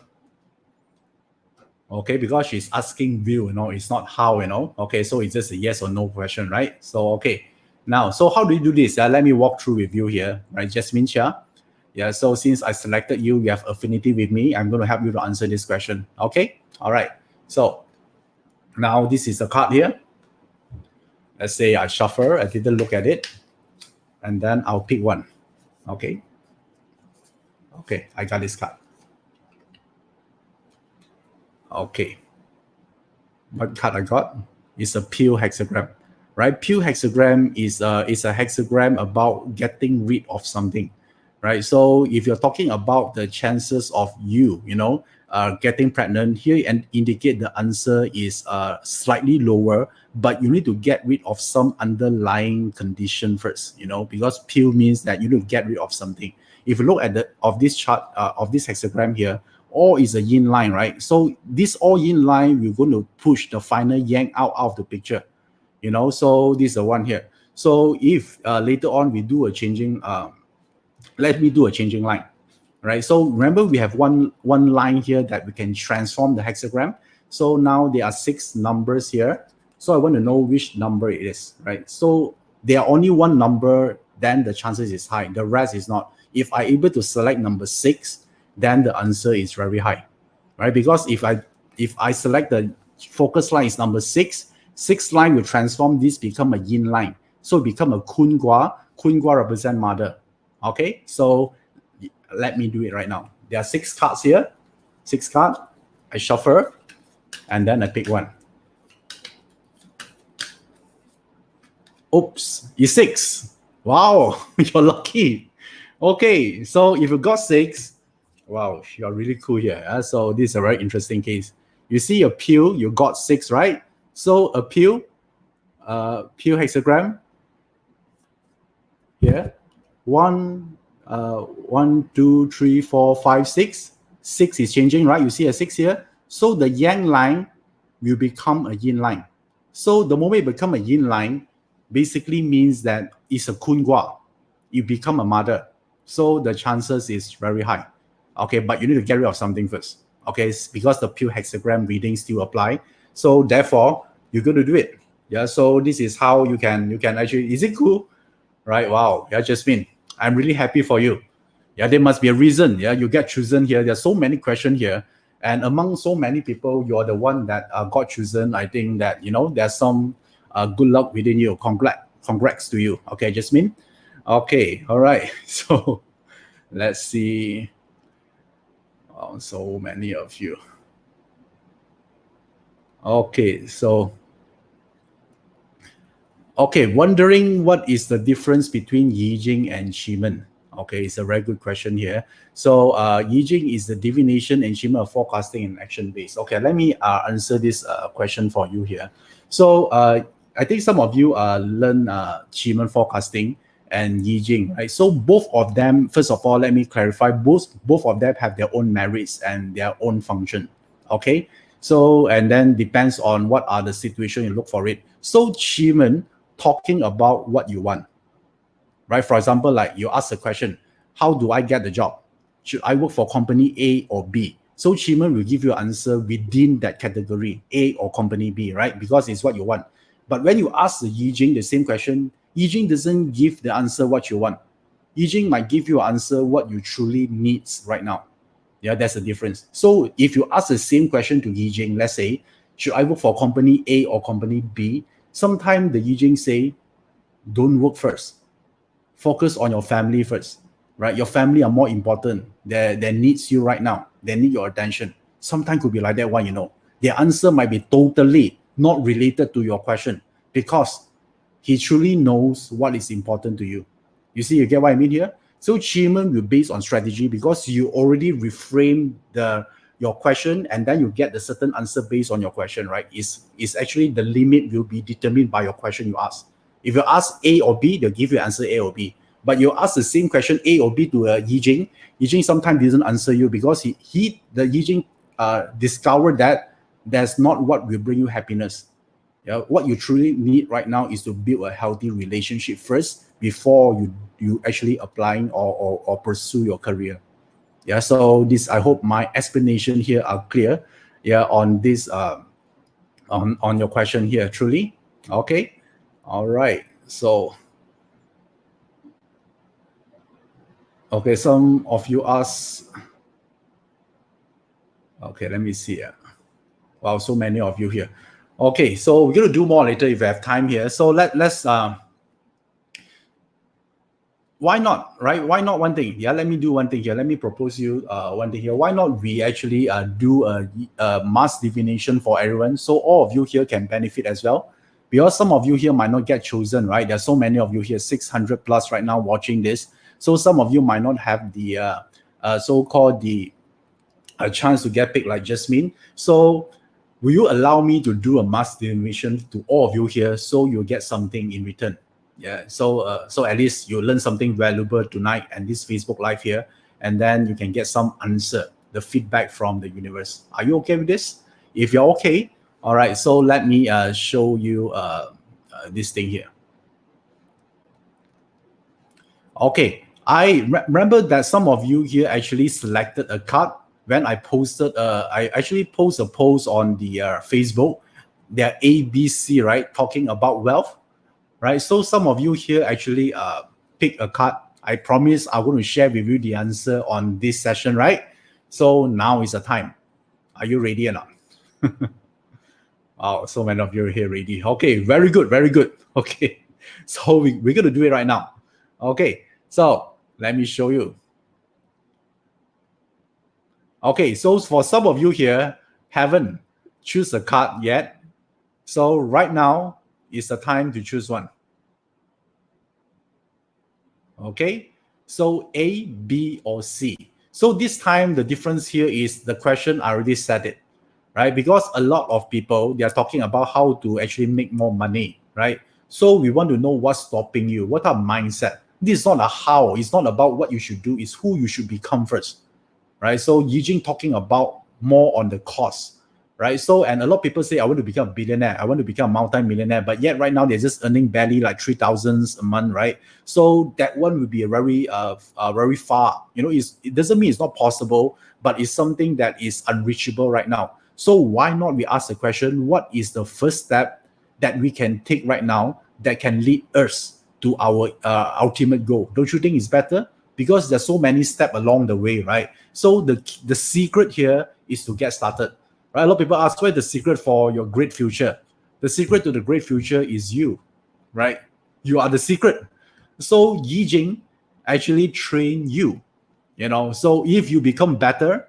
Okay, because she's asking will, you know, it's not how, you know. Okay, so it's just a yes or no question, right? So okay, now, so how do you do this? Let me walk through with you here, right? Jasmine Shah. Yeah, so since I selected you, you have affinity with me, I'm going to help you to answer this question. Okay, all right. So now this is a card here. Let's say I shuffle, I didn't look at it, and then I'll pick one. Okay. Okay, I got this card. Okay. What card I got? It's a pure hexagram, right? Pure hexagram is a hexagram about getting rid of something, right? So if you're talking about the chances of you know, getting pregnant here, and indicate the answer is slightly lower, but you need to get rid of some underlying condition first, you know, because pure means that you need to get rid of something. If you look at this chart of this hexagram here, all is a yin line, right? So this all yin line, we're going to push the final yang out of the picture, you know. So this is the one here. So if later on we do a changing, let me do a changing line, right? So remember we have one line here that we can transform the hexagram. So now there are 6 numbers here. So I want to know which number it is, right? So there are only one number, then the chances is high. The rest is not. If I able to select number 6, then the answer is very high, right? Because if I select the focus line is number 6, 6 line will transform this become a yin line. So it become a kun gua. Kun gua represent mother. Okay, so let me do it right now. There are 6 cards here. 6 cards. I shuffle, and then I pick one. Oops, it's 6. Wow, you're lucky. Okay, so if you got 6, wow, you're really cool here. So this is a very interesting case. You see a pill, you got 6, right? So a pill hexagram here. 1, 1, 2, 3, 4, 5, 6. 6 is changing, right? You see a 6 here. So the yang line will become a yin line. So the moment it become a yin line, basically means that it's a kun gua. You become a mother. So the chances is very high. Okay, but you need to get rid of something first. Okay, because the pure hexagram readings still apply. So therefore, you're going to do it. Yeah, so this is how you can actually, is it cool? Right, wow, yeah, Jasmine, I'm really happy for you. Yeah, there must be a reason. Yeah, you get chosen here. There's so many questions here. And among so many people, you're the one that got chosen. I think that, there's some good luck within you. Congrats to you. Okay, Jasmine? Okay, all right. So let's see. Oh, so many of you. Okay, so wondering what is the difference between Yi Jing and Shimen? Okay, it's a very good question here. So Yi Jing is the divination and Shimen are forecasting and action based. Okay, let me answer this question for you here. So I think some of you learn Shimen forecasting and Yi Jing, right? So both of them, first of all, let me clarify, both of them have their own merits and their own function. Okay, so and then depends on what are the situation you look for it. So Shimen talking about what you want, right? For example, like you ask a question, how do I get the job? Should I work for company A or B? So Chiman will give you an answer within that category, A or company B, right? Because it's what you want. But when you ask the Yi Jing the same question, Yi Jing doesn't give the answer what you want. Yi Jing might give you an answer what you truly needs right now. Yeah, that's the difference. So if you ask the same question to Yi Jing, let's say, should I work for company A or company B? Sometimes the Yi Jing say, don't work first. Focus on your family first, right? Your family are more important. They needs you right now. They need your attention. Sometimes could be like that one, The answer might be totally not related to your question because he truly knows what is important to you. You see, you get what I mean here? So achievement will based on strategy because you already reframe your question and then you get the certain answer based on your question, right? Is actually the limit will be determined by your question you ask. If you ask A or B, they'll give you answer A or B. But you ask the same question A or B to Yi Jing sometimes doesn't answer you because the Yi Jing discovered that that's not what will bring you happiness. Yeah, what you truly need right now is to build a healthy relationship first before you actually applying or pursue your career. Yeah, so this I hope my explanation here are clear. Yeah, on this on your question here, truly. Okay, all right. So okay, some of you ask. Okay, let me see. Wow, so many of you here. Okay, so we're gonna do more later if we have time here. So let's why not, right? Why not one thing? Yeah, let me do one thing here. Let me propose you one thing here. Why not we actually do a mass divination for everyone so all of you here can benefit as well? Because some of you here might not get chosen, right? There's so many of you here, 600 plus right now watching this. So some of you might not have the so-called the chance to get picked like Jasmine. So will you allow me to do a mass divination to all of you here so you'll get something in return? Yeah, so at least you learn something valuable tonight and this Facebook Live here, and then you can get some answer, the feedback from the universe. Are you okay with this? If you're okay, all right, so let me show you this thing here. Okay, I remember that some of you here actually selected a card when I posted, I actually post a post on the Facebook, they're ABC, right, talking about wealth. Right, so some of you here actually pick a card. I promise I'm going to share with you the answer on this session, right? So now is the time. Are you ready or not? Oh, so many of you are here ready. Okay, very good, very good. Okay, so we're going to do it right now. Okay, so let me show you. Okay, so for some of you here haven't choose a card yet. So right now is the time to choose one. Okay, so A, B, or C. So this time the difference here is the question I already said it, right? Because a lot of people, they are talking about how to actually make more money, right? So we want to know what's stopping you, what are mindset. This is not a how, it's not about what you should do, it's who you should become first, right? So Yi Jing talking about more on the cost, right? So, and a lot of people say, I want to become a billionaire, I want to become a multi-millionaire, but yet right now they're just earning barely like 3,000 a month, right? So that one would be a very far, it doesn't mean it's not possible, but it's something that is unreachable right now. So why not we ask the question, what is the first step that we can take right now that can lead us to our ultimate goal? Don't you think it's better? Because there's so many steps along the way, right? So the secret here is to get started, right? A lot of people ask, what's the secret for your great future? The secret to the great future is you, right? You are the secret. So Yi Jing actually train you, So if you become better,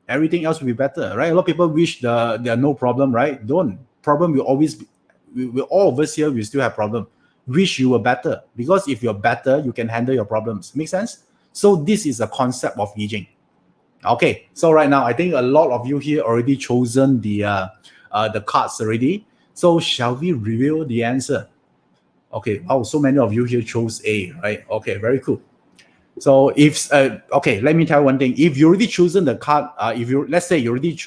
everything else will be better, right? A lot of people wish there are no problem, right? Don't. Problem will always be, we all of us here, we still have problem. Wish you were better, because if you're better, you can handle your problems. Make sense? So this is a concept of Yi Jing. Okay, so right now I think a lot of you here already chosen the cards already. So shall we reveal the answer? Okay, oh, so many of you here chose A, right? Okay, very cool. So if okay, let me tell you one thing. If you already chosen the card, if you, let's say you already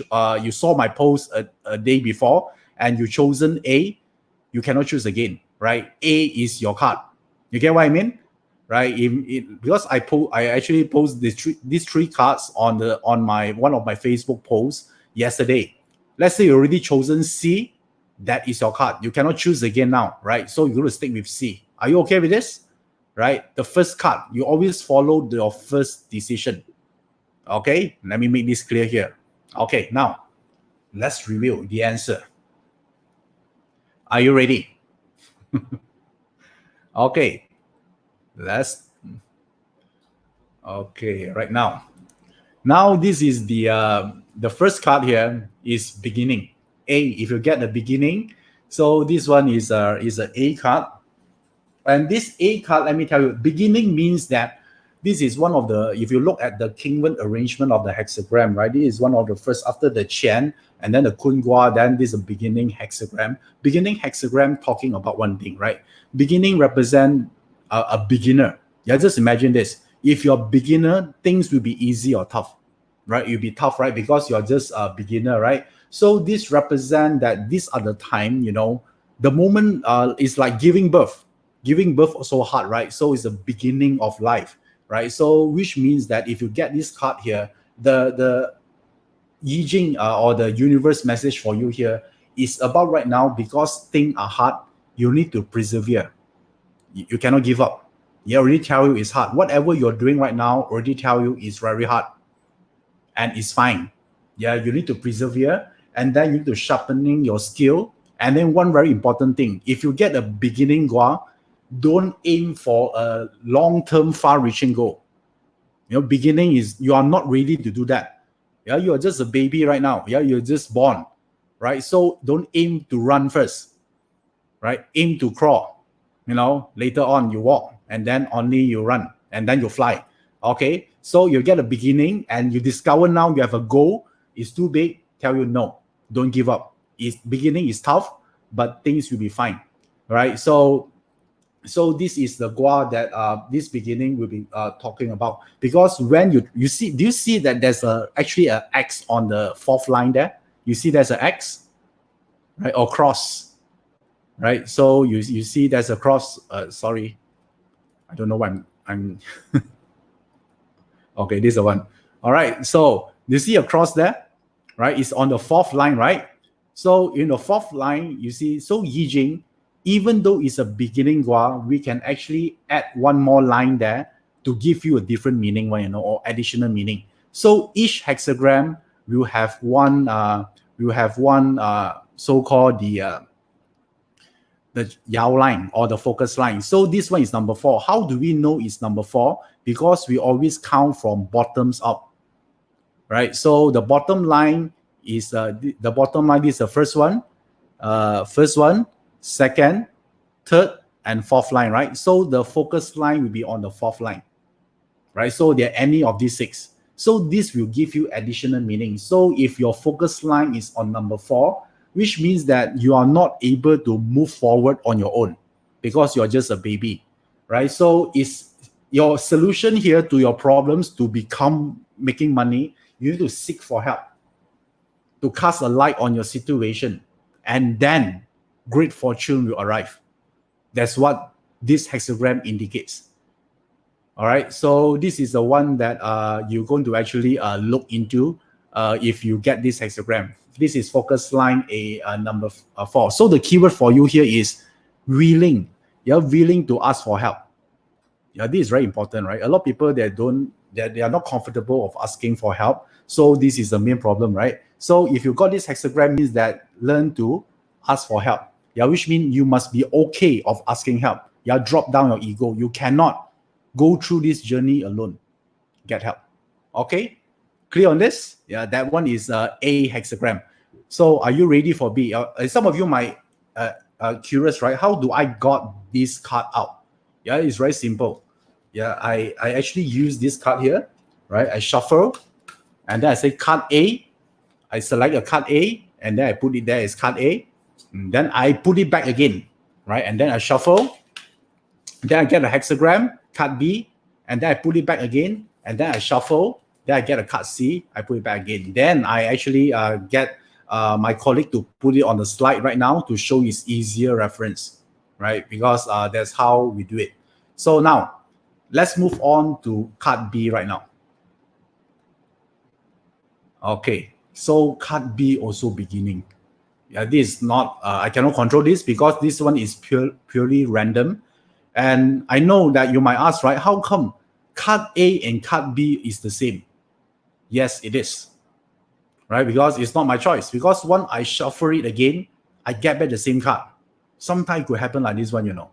you saw my post a day before and you chosen A, you cannot choose again, right? A is your card. You get what I mean, right? Because I actually post these three cards on my one of my Facebook posts yesterday. Let's say you already chosen C, that is your card. You cannot choose again now, right? So you're going to stick with C. Are you okay with this? Right? The first card, you always follow your first decision. Okay, let me make this clear here. Okay, now let's reveal the answer. Are you ready? Okay, okay, right now. Now this is the first card here is beginning. A, if you get the beginning, so this one is an A card. And this A card, let me tell you, beginning means that this is one of the, if you look at the kingdom arrangement of the hexagram, right? This is one of the first after the Qian and then the Kun Gua, then this is a beginning hexagram. Beginning hexagram talking about one thing, right? Beginning represent a beginner. Yeah, just imagine this. If you're a beginner, things will be easy or tough, right? You'll be tough, right? Because you're just a beginner, right? So this represent that these are the time, the moment is like giving birth. Giving birth so hard, right? So it's the beginning of life, right? So which means that if you get this card here, the Yi Jing or the universe message for you here is about right now, because things are hard, you need to persevere. You cannot give up. You already tell you it's hard. Whatever you're doing right now already tell you it's very hard and it's fine. Yeah, you need to persevere, and then you need to sharpening your skill. And then one very important thing, if you get a beginning Gua, don't aim for a long-term far-reaching goal. Beginning is, you are not ready to do that. Yeah, you are just a baby right now. Yeah, you're just born, right? So don't aim to run first, right? Aim to crawl. Later on you walk, and then only you run, and then you fly. Okay, so you get a beginning and you discover now you have a goal. It's too big, tell you no, don't give up. Beginning is tough, but things will be fine, right? So this is the Gua that this beginning will be talking about. Because when you see, do you see that there's actually an X on the fourth line there? You see there's an X, right? Or cross, right? So you see there's a cross. Sorry, I don't know why I'm okay, this is the one. All right, so you see a cross there, right? It's on the fourth line, right? So in the fourth line, you see, so Yi Jing, even though it's a beginning Gua, we can actually add one more line there to give you a different meaning, or additional meaning. So each hexagram will have one, so-called the Yao line or the focus line. So this one is number 4. How do we know it's number 4? Because we always count from bottoms up, right? So the bottom line is this is the first one, second, third, and fourth line, right? So the focus line will be on the fourth line, right? So they're any of these 6. So this will give you additional meaning. So if your focus line is on number 4, which means that you are not able to move forward on your own because you're just a baby, right? So is your solution here to your problems to become making money, you need to seek for help, to cast a light on your situation, and then great fortune will arrive. That's what this hexagram indicates. All right, so this is the one that you're going to actually look into if you get this hexagram. This is focus line number 4. So the keyword for you here is willing. You're willing to ask for help. Yeah, this is very important, right? A lot of people they are not comfortable of asking for help. So this is the main problem, right? So if you got this hexagram, means that learn to ask for help. Yeah, which means you must be okay of asking help. Yeah, drop down your ego. You cannot go through this journey alone. Get help. Okay, clear on this? Yeah, that one is A hexagram. So are you ready for B? Some of you might curious, right? How do I got this card out? Yeah, it's very simple. Yeah, I actually use this card here, right? I shuffle, and then I say card A. I select a card A, and then I put it there as card A. And then I put it back again, right? And then I shuffle. Then I get a hexagram, card B, and then I put it back again, and then I shuffle. Then I get a card C, I put it back again. Then I actually get my colleague to put it on the slide right now to show his easier reference, right? Because that's how we do it. So now, let's move on to card B right now. Okay, so card B also beginning. Yeah, this is not, I cannot control this because this one is purely random. And I know that you might ask, right, how come card A and card B is the same? Yes, it is, right? Because it's not my choice. Because when I shuffle it again, I get back the same card. Sometimes it could happen like this one, you know,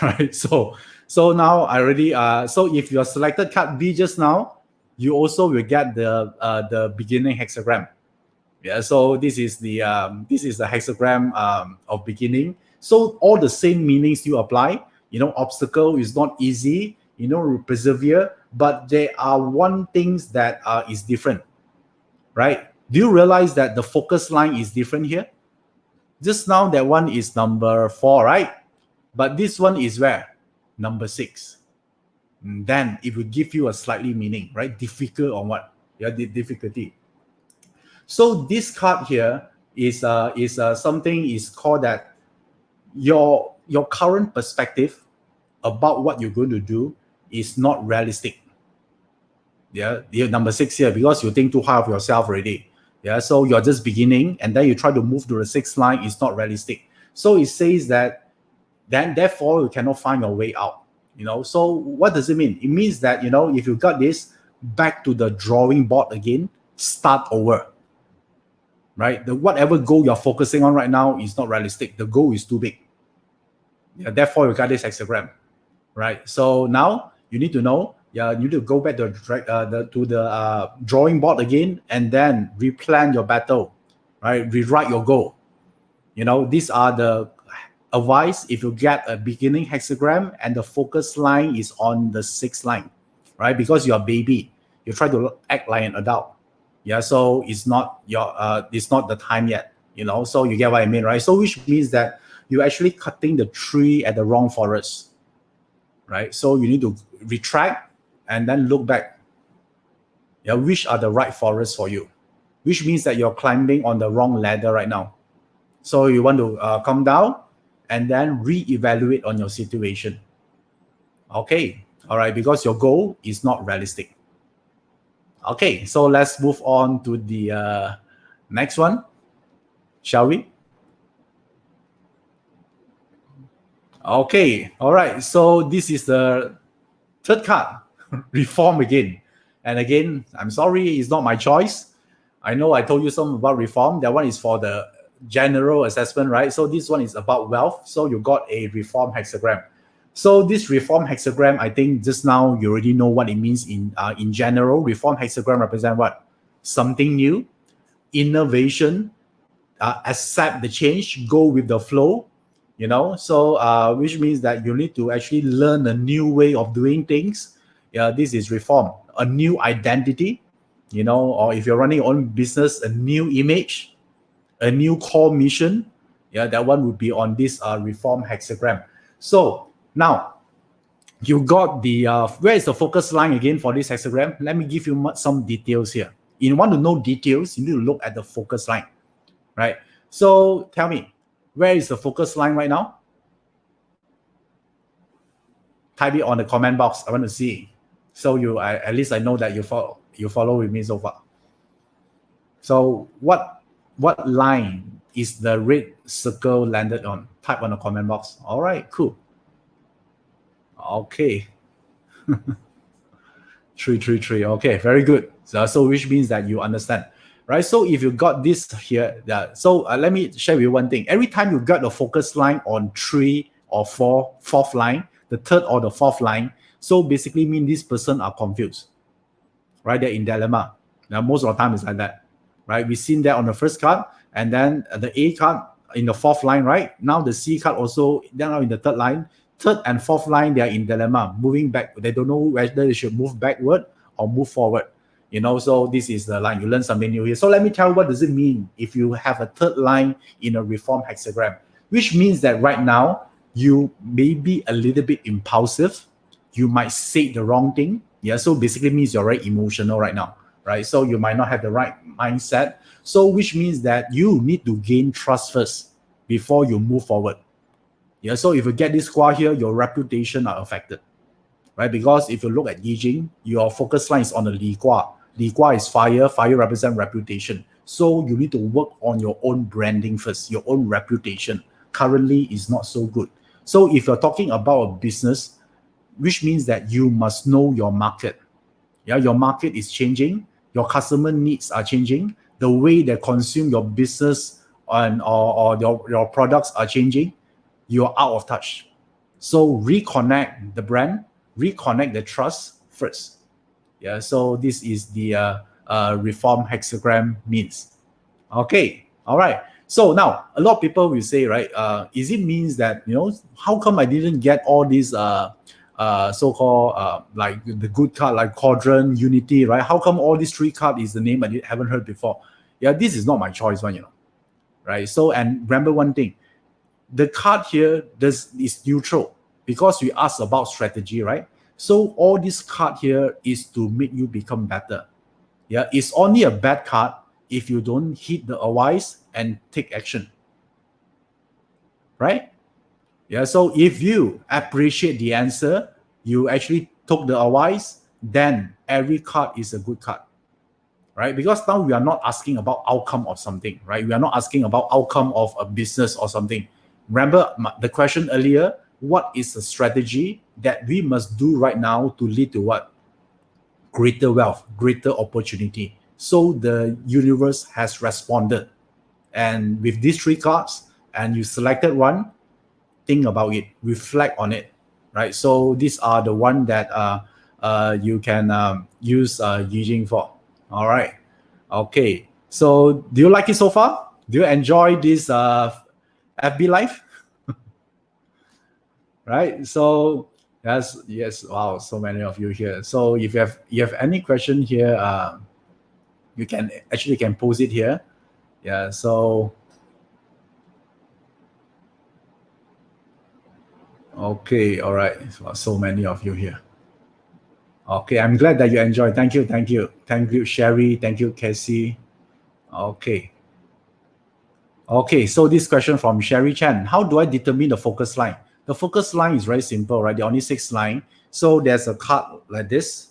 right? So now I already, so if you selected card B just now, you also will get the beginning hexagram. Yeah, so this is the hexagram of beginning. So all the same meanings you apply. You know, obstacle is not easy. You know, persevere, but there are one things that is different, right? Do you realize that the focus line is different here? Just now that one is number 4, right? But this one is where? Number 6. And then it will give you a slightly meaning, right? Difficult or what? Yeah, the difficulty. So this card here is something is called that your current perspective about what you're going to do is not realistic. Yeah, you're number 6 here because you think too hard of yourself already. Yeah, so you're just beginning and then you try to move to the 6th line. It's not realistic. So it says that then therefore you cannot find your way out. You know, so what does it mean? It means that, you know, if you got this, back to the drawing board again, start over. Right? Whatever goal you're focusing on right now is not realistic. The goal is too big. Yeah, therefore you got this hexagram. Right? So now you need to know, you need to go back to the drawing board again and then replan your battle, right? Rewrite your goal. You know, these are the advice if you get a beginning hexagram and the focus line is on the 6th line, right? Because you're a baby, you try to act like an adult. Yeah, so it's not the time yet, you know. So you get what I mean, right? So which means that you're actually cutting the tree at the wrong forest. Right, so you need to retract and then look back. Yeah, which are the right forests for you? Which means that you're climbing on the wrong ladder right now. So you want to come down and then reevaluate on your situation. Okay, all right, because your goal is not realistic. Okay, so let's move on to the next one, shall we? Okay, all right. So this is the 3rd card, reform again. And again, I'm sorry, it's not my choice. I know I told you some about reform. That one is for the general assessment, right? So this one is about wealth. So you got a reform hexagram. So this reform hexagram, I think just now you already know what it means in general. Reform hexagram represent what? Something new, innovation, accept the change, go with the flow. you know. So which means that you need to actually learn a new way of doing things. Yeah, this is reform, a new identity, you know, or if you're running your own business, a new image, a new core mission. Yeah, that one would be on this reform hexagram. So now you got the where is the focus line again for this hexagram? Let me give you some details here. If you want to know details, you need to look at the focus line, right? So tell me, where is the focus line right now? Type it on the comment box. I want to see. So at least I know that you follow with me so far. So what line is the red circle landed on? Type on the comment box. All right, cool. Okay. 333. Okay, very good. So which means that you understand, right? So if you got this here, so let me share with you one thing. Every time you got a focus line on 3 or 4, fourth line, the third or the fourth line, so basically mean this person are confused, right? They're in dilemma. Now most of the time it's like that, right? We've seen that on the first card, and then the A card in the fourth line, right? Now the C card also, they're now in the third line. Third and fourth line, they are in dilemma, moving back. They don't know whether they should move backward or move forward. You know, so this is the line. You learn something new here. So let me tell you what does it mean if you have a third line in a reform hexagram, which means that right now you may be a little bit impulsive. You might say the wrong thing. Yeah, so basically means you're very emotional right now, right? So you might not have the right mindset. So which means that you need to gain trust first before you move forward. Yeah, so if you get this square here, your reputation are affected, right? Because if you look at Yi Jing, your focus line is on the Li Gua. Li Gua is fire. Fire represents reputation. So you need to work on your own branding first, your own reputation. Currently is not so good. So if you're talking about a business, which means that you must know your market. Yeah, your market is changing. Your customer needs are changing. The way they consume your business or your products are changing. You're out of touch. So reconnect the brand, reconnect the trust first. Yeah, so this is the reform hexagram means. Okay, all right. So now a lot of people will say, right, is it means that, you know, how come I didn't get all these so-called like the good card like quadrant, unity, right? How come all these 3 cards is the name I haven't heard before? Yeah, this is not my choice one, you know, right? So, and remember one thing, the card here is neutral because we asked about strategy, right? So all this card here is to make you become better. Yeah, it's only a bad card if you don't heed the advice and take action, right? Yeah, so if you appreciate the answer, you actually took the advice, then every card is a good card, right? Because now we are not asking about outcome of something, right? We are not asking about outcome of a business or something. Remember the question earlier, what is the strategy that we must do right now to lead to what? Greater wealth, greater opportunity. So the universe has responded. And with these 3 cards, and you selected one, think about it, reflect on it, right? So these are the one that you can use Yi Jing for. All right. Okay. So do you like it so far? Do you enjoy this FB Live? Right. So yes. Wow. So many of you here. So if you have any question here, you can actually can post it here. Yeah. So okay. All right. So many of you here. Okay, I'm glad that you enjoyed. Thank you, thank you, thank you, Sherry. Thank you, Casey. Okay. Okay, so this question from Sherry Chan. How do I determine the focus line? The focus line is very simple, right? There are only 6 lines. So there's a card like this.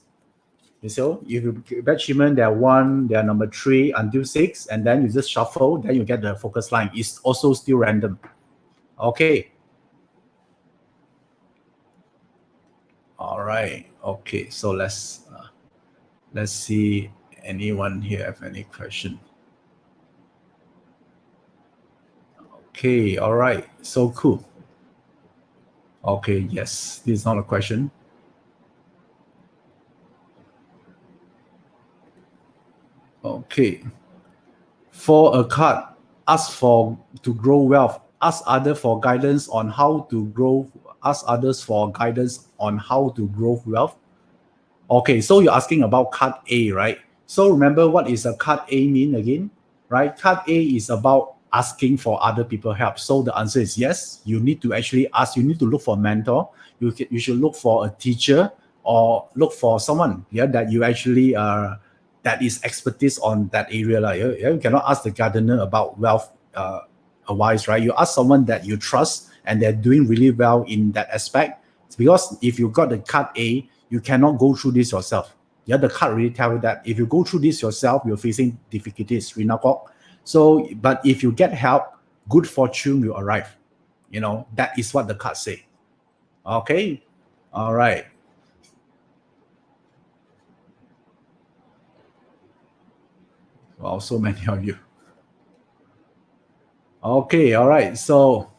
So if you get achievement, there are 1, there are number 3 until 6, and then you just shuffle, then you get the focus line. It's also still random. Okay. All right. Okay, so let's see anyone here have any question. Okay, all right. So cool. Okay, yes, this is not a question. Okay. For a card, ask for to grow wealth, ask others for guidance on how to grow, ask others for guidance on how to grow wealth. Okay, so you're asking about card A, right? So remember what is a card A mean again, right? Card A is about asking for other people help. So the answer is yes. You need to actually ask. You need to look for a mentor. You should look for a teacher or look for someone, yeah, that you actually that is expertise on that area. Like, you cannot ask the gardener about wealth advice, right? You ask someone that you trust and they're doing really well in that aspect. Because if you got the card A, you cannot go through this yourself. Yeah, the card really tell you that if you go through this yourself, you're facing difficulties. So, but if you get help, good fortune will arrive. You know, that is what the cards say. Okay, all right. Wow, so many of you. Okay, all right. So,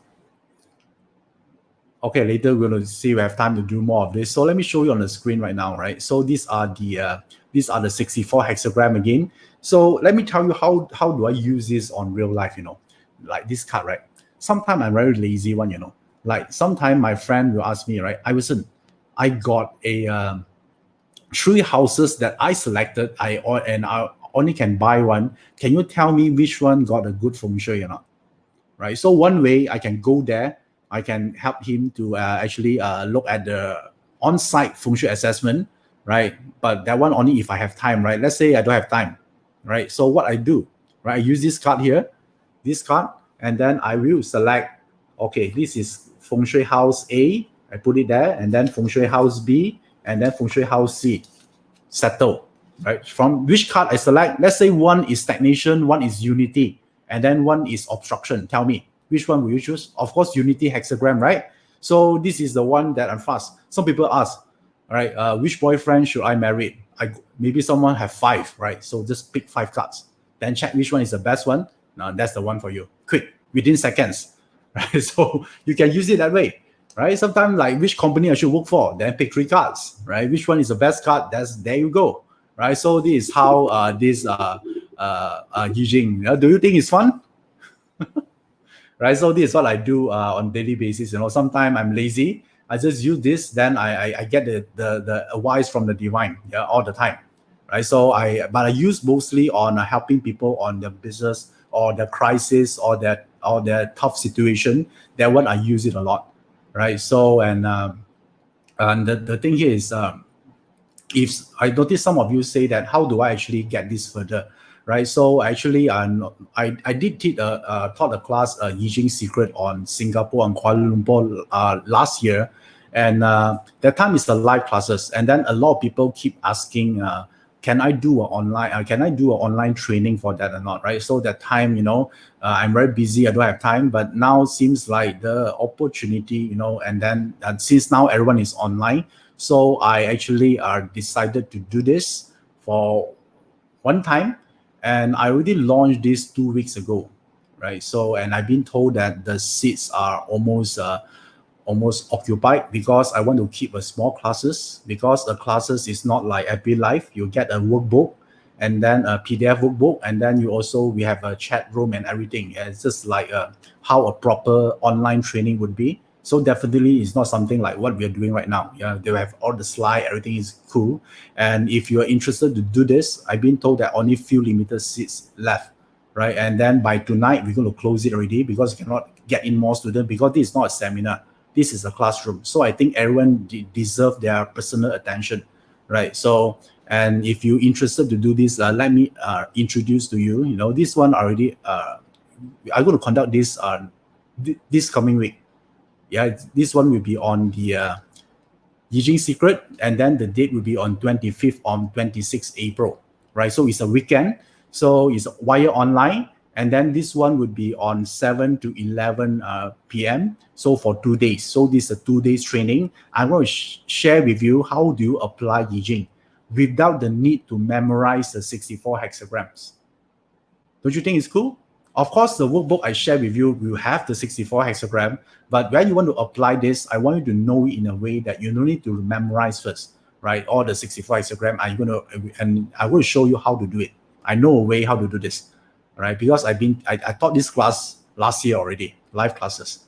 okay, later we're going to see we have time to do more of this. So let me show you on the screen right now, right? So these are the 64 hexagram again. So let me tell you how do I use this on real life, like this card, right? Sometimes I'm very lazy one, like sometimes my friend will ask me, right, Iverson, I got a 3 houses that I selected, I only can buy one. Can you tell me which one got a good feng shui or not? Right. So one way I can go there, I can help him to actually look at the on-site feng shui assessment, right? But that one only if I have time, right? Let's say I don't have time, right? So what I do, right? I use this card here, this card, and then I will select, okay, this is feng shui house A, I put it there, and then feng shui house B, and then feng shui house C, settle, right? From which card I select, let's say one is stagnation, one is unity, and then one is obstruction. Tell me, which one will you choose? Of course, unity hexagram, right? So this is the one that I'm fast. Some people ask, all right, which boyfriend should I marry? Maybe someone have 5, right? So just pick 5 cards. Then check which one is the best one. Now that's the one for you. Quick, within seconds, right? So you can use it that way, right? Sometimes like which company I should work for, then pick 3 cards, right? Which one is the best card? There you go, right? So this is how this Yi Jing. Do you think it's fun? Right, so this is what I do on daily basis. Sometimes I'm lazy, I just use this, then I get the advice from the divine, yeah, all the time, right? So I use mostly on helping people on their business or the crisis or their tough situation. That one I use it a lot, right? So and the thing here is, if I notice some of you say that, how do I actually get this further, right? So actually, I did taught a class, Yi Jing secret on Singapore and Kuala Lumpur last year, and that time is the live classes, and then a lot of people keep asking, can I do an online training for that or not, right? So that time, I'm very busy, I don't have time, but now seems like the opportunity, and then since now everyone is online. So I actually decided to do this for one time, and I already launched this 2 weeks ago, right? So, and I've been told that the seats are almost occupied, because I want to keep a small classes, because the classes is not like every life. You get a workbook and then a PDF workbook, and then we have a chat room and everything. Yeah, it's just like how a proper online training would be. So definitely it's not something like what we are doing right now. Yeah, they have all the slide, everything is cool. And if you are interested to do this, I've been told that only few limited seats left, right? And then by tonight, we're going to close it already, because you cannot get in more students, because this is not a seminar. This is a classroom. So I think everyone deserve their personal attention, right? So, and if you're interested to do this, let me introduce to you, this one already, I'm going to conduct this this coming week. Yeah, this one will be on the Yi Jing Secret, and then the date will be on 25th on 26th April, right? So it's a weekend, so it's via online, and then this one would be on 7 to 11 p.m. So for 2 days. So this is a 2 days training. I'm going to share with you how do you apply Yi Jing without the need to memorize the 64 hexagrams. Don't you think it's cool? Of course, the workbook I share with you will have the 64 hexagram, but when you want to apply this, I want you to know it in a way that you don't need to memorize first, right? All the 64 hexagram, I'm going to show you how to do it. I know a way how to do this, right? Because I taught this class last year already, live classes.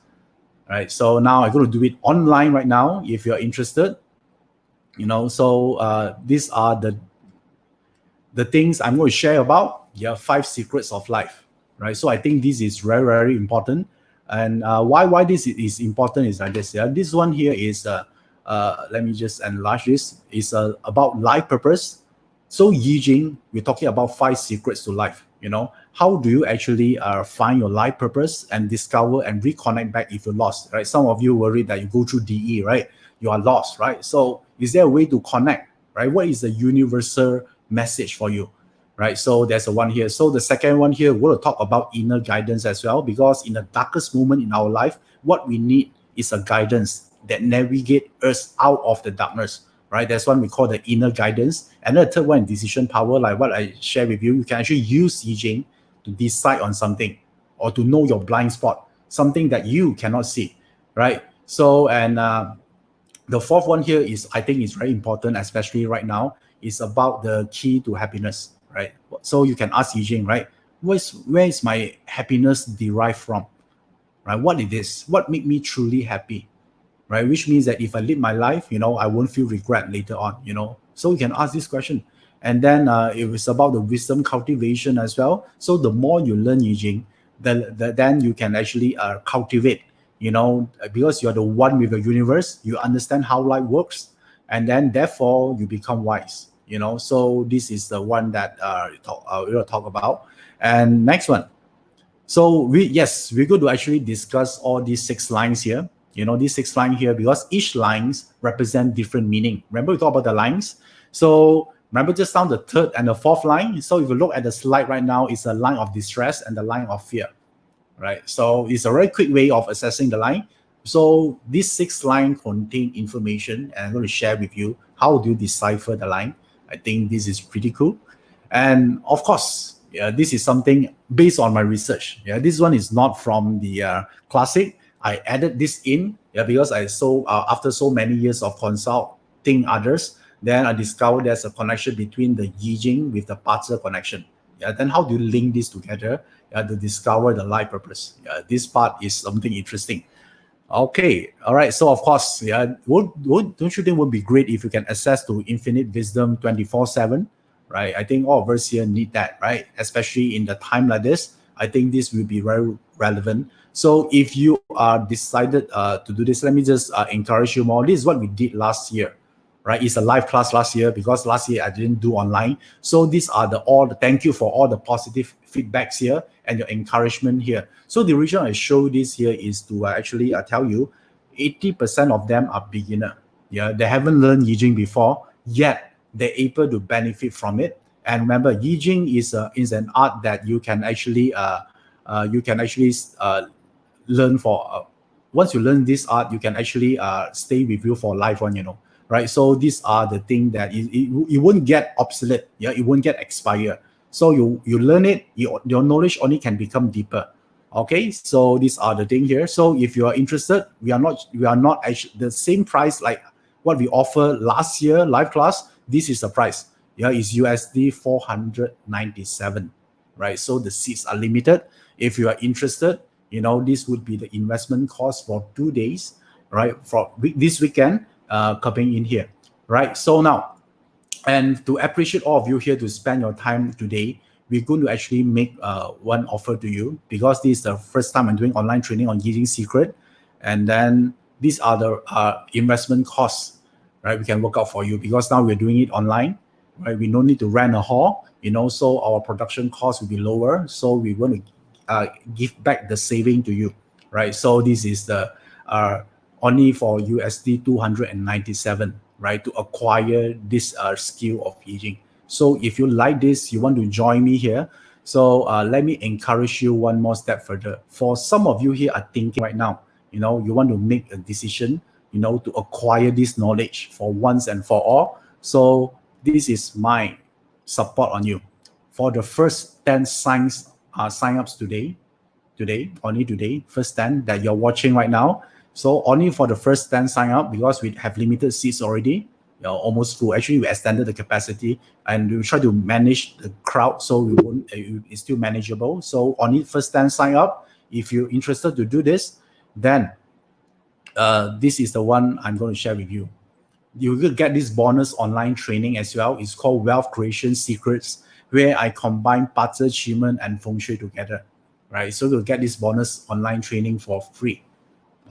Right. So now I'm going to do it online right now. If you're interested, these are the things I'm going to share about. 5 secrets of life. Right. So I think this is very, very important. And why this is important is like this. This one here is let me just enlarge this. Is about life purpose. So Yi Jing, we're talking about 5 secrets to life. How do you actually find your life purpose and discover and reconnect back if you're lost, right? Some of you worry that you go through DE, right? You are lost, right? So is there a way to connect, right? What is the universal message for you, right? So there's a one here. So the second one here, we'll talk about inner guidance as well, because in the darkest moment in our life, what we need is a guidance that navigate us out of the darkness, right? That's one we call the inner guidance. And the third one, decision power, like what I shared with you. You can actually use Yi Jing to decide on something or to know your blind spot, something that you cannot see, right? So, and the fourth one here is, I think is very important, especially right now, is about the key to happiness, right? So you can ask Yi Jing, right? Where is my happiness derived from, right? What it is, what make me truly happy, right? Which means that if I live my life, I won't feel regret later on, So you can ask this question. And then it was about the wisdom cultivation as well. So the more you learn Yi Jing, then you can actually cultivate, because you're the one with the universe, you understand how life works, and then therefore you become wise, So this is the one that we'll talk about. And next one. So we're going to actually discuss all these 6 lines here. These 6 lines here, because each lines represent different meaning. Remember we talked about the lines. So remember just down the 3rd and the 4th line. So if you look at the slide right now, it's a line of distress and the line of fear, right? So it's a very quick way of assessing the line. So these 6 lines contain information, and I'm going to share with you how do you decipher the line. I think this is pretty cool. And of course, this is something based on my research. This one is not from the classic. I added this in because I after so many years of consulting others, then I discovered there's a connection between the Yi Jing with the Pazi connection. Then how do you link this together to discover the life purpose? This part is something interesting. Okay, all right. So of course, don't you think it would be great if you can access to infinite wisdom 24/7? Right? I think all of us here need that, right? Especially in the time like this, I think this will be very relevant. So if you are decided to do this, let me just encourage you more. This is what we did last year, right? It's a live class last year, because last year I didn't do online. So these are thank you for all the positive feedbacks here and your encouragement here. So the reason I show this here is to actually tell you 80% of them are beginner. They haven't learned Yi Jing before, yet they're able to benefit from it. And remember, Yi Jing is an art that you can actually learn for. Once you learn this art, you can actually stay with you for life on, right? So these are the things that it won't get obsolete. It won't get expired. So you learn it, your knowledge only can become deeper. Okay, so these are the things here. So if you are interested, we are not actually the same price like what we offer last year live class. This is the price. It's USD 497, right? So the seats are limited. If you are interested, this would be the investment cost for 2 days, right? For this weekend, coming in here, right? So now, and to appreciate all of you here to spend your time today, we're going to actually make one offer to you, because this is the first time I'm doing online training on Yi Jing secret. And then these are the investment costs, right? We can work out for you, because now we're doing it online, right? We don't need to rent a hall, so our production costs will be lower. So we want to give back the saving to you, right? So this is the only for USD 297, right, to acquire this skill of Yi Jing. So if you like this, you want to join me here. So let me encourage you one more step further. For some of you here are thinking right now, you want to make a decision, to acquire this knowledge for once and for all. So this is my support on you. For the first 10 sign-ups today, only today, first 10 that you're watching right now. So only for the first 10 sign up, because we have limited seats already, almost full. Actually, we extended the capacity, and we try to manage the crowd so it's still manageable. So only first 10 sign up, if you're interested to do this, then this is the one I'm going to share with you. You will get this bonus online training as well. It's called Wealth Creation Secrets, where I combine Parts Achievement and Feng Shui together, right? So you'll get this bonus online training for free.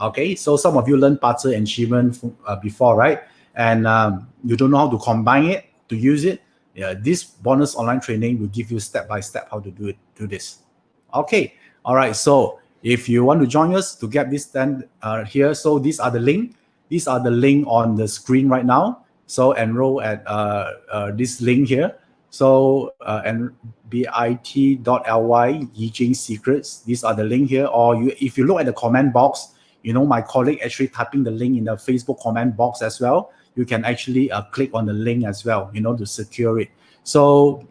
Okay, so some of you learned Parts and Achievement before, right? And you don't know how to combine it, to use it. Yeah, this bonus online training will give you step by step how to do this. Okay, all right. So if you want to join us to get this done here, so these are the link. These are the link on the screen right now. So enroll at this link here. So and bit.ly Yi Jing Secrets. These are the link here. Or if you look at the comment box, my colleague actually typing the link in the Facebook comment box as well. You can actually click on the link as well, to secure it. So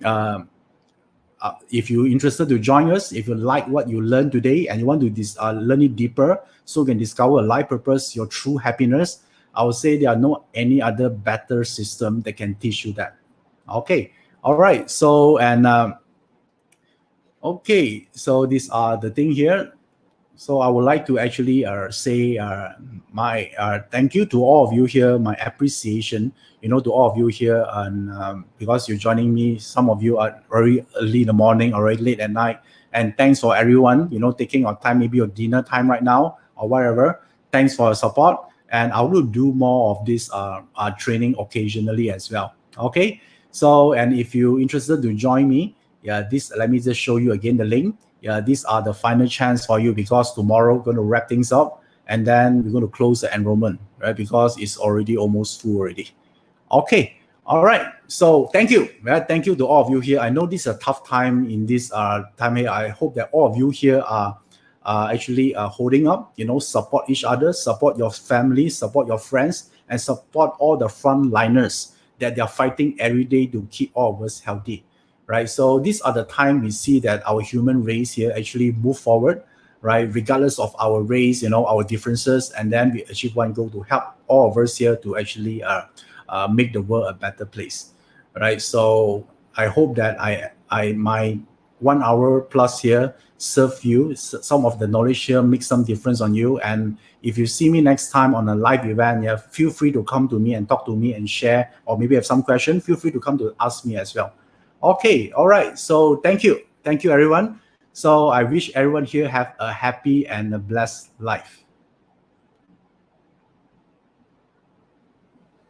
if you're interested to join us, if you like what you learned today and you want to learn it deeper, so you can discover a life purpose, your true happiness, I would say there are no any other better system that can teach you that. Okay, all right. So okay, so these are the thing here. So I would like to actually say my thank you to all of you here, my appreciation, to all of you here, and because you're joining me, some of you are very early in the morning or very late at night, and thanks for everyone, taking your time, maybe your dinner time right now or whatever. Thanks for your support, and I will do more of this training occasionally as well. Okay, so and if you're interested to join me, let me just show you again the link. These are the final chance for you, because tomorrow we're going to wrap things up and then we're going to close the enrollment, right? Because it's already almost full already. Okay. All right. So thank you. Thank you to all of you here. I know this is a tough time in this time here. I hope that all of you here are actually holding up, support each other, support your family, support your friends, and support all the frontliners that they are fighting every day to keep all of us healthy. Right, so these are the time we see that our human race here actually move forward, right? Regardless of our race, our differences, and then we achieve one goal to help all of us here to actually make the world a better place, right? So I hope that my 1 hour plus here serve you. Some of the knowledge here make some difference on you. And if you see me next time on a live event, feel free to come to me and talk to me and share, or maybe have some question. Feel free to come to ask me as well. Okay, all right. So thank you, everyone. So I wish everyone here have a happy and a blessed life.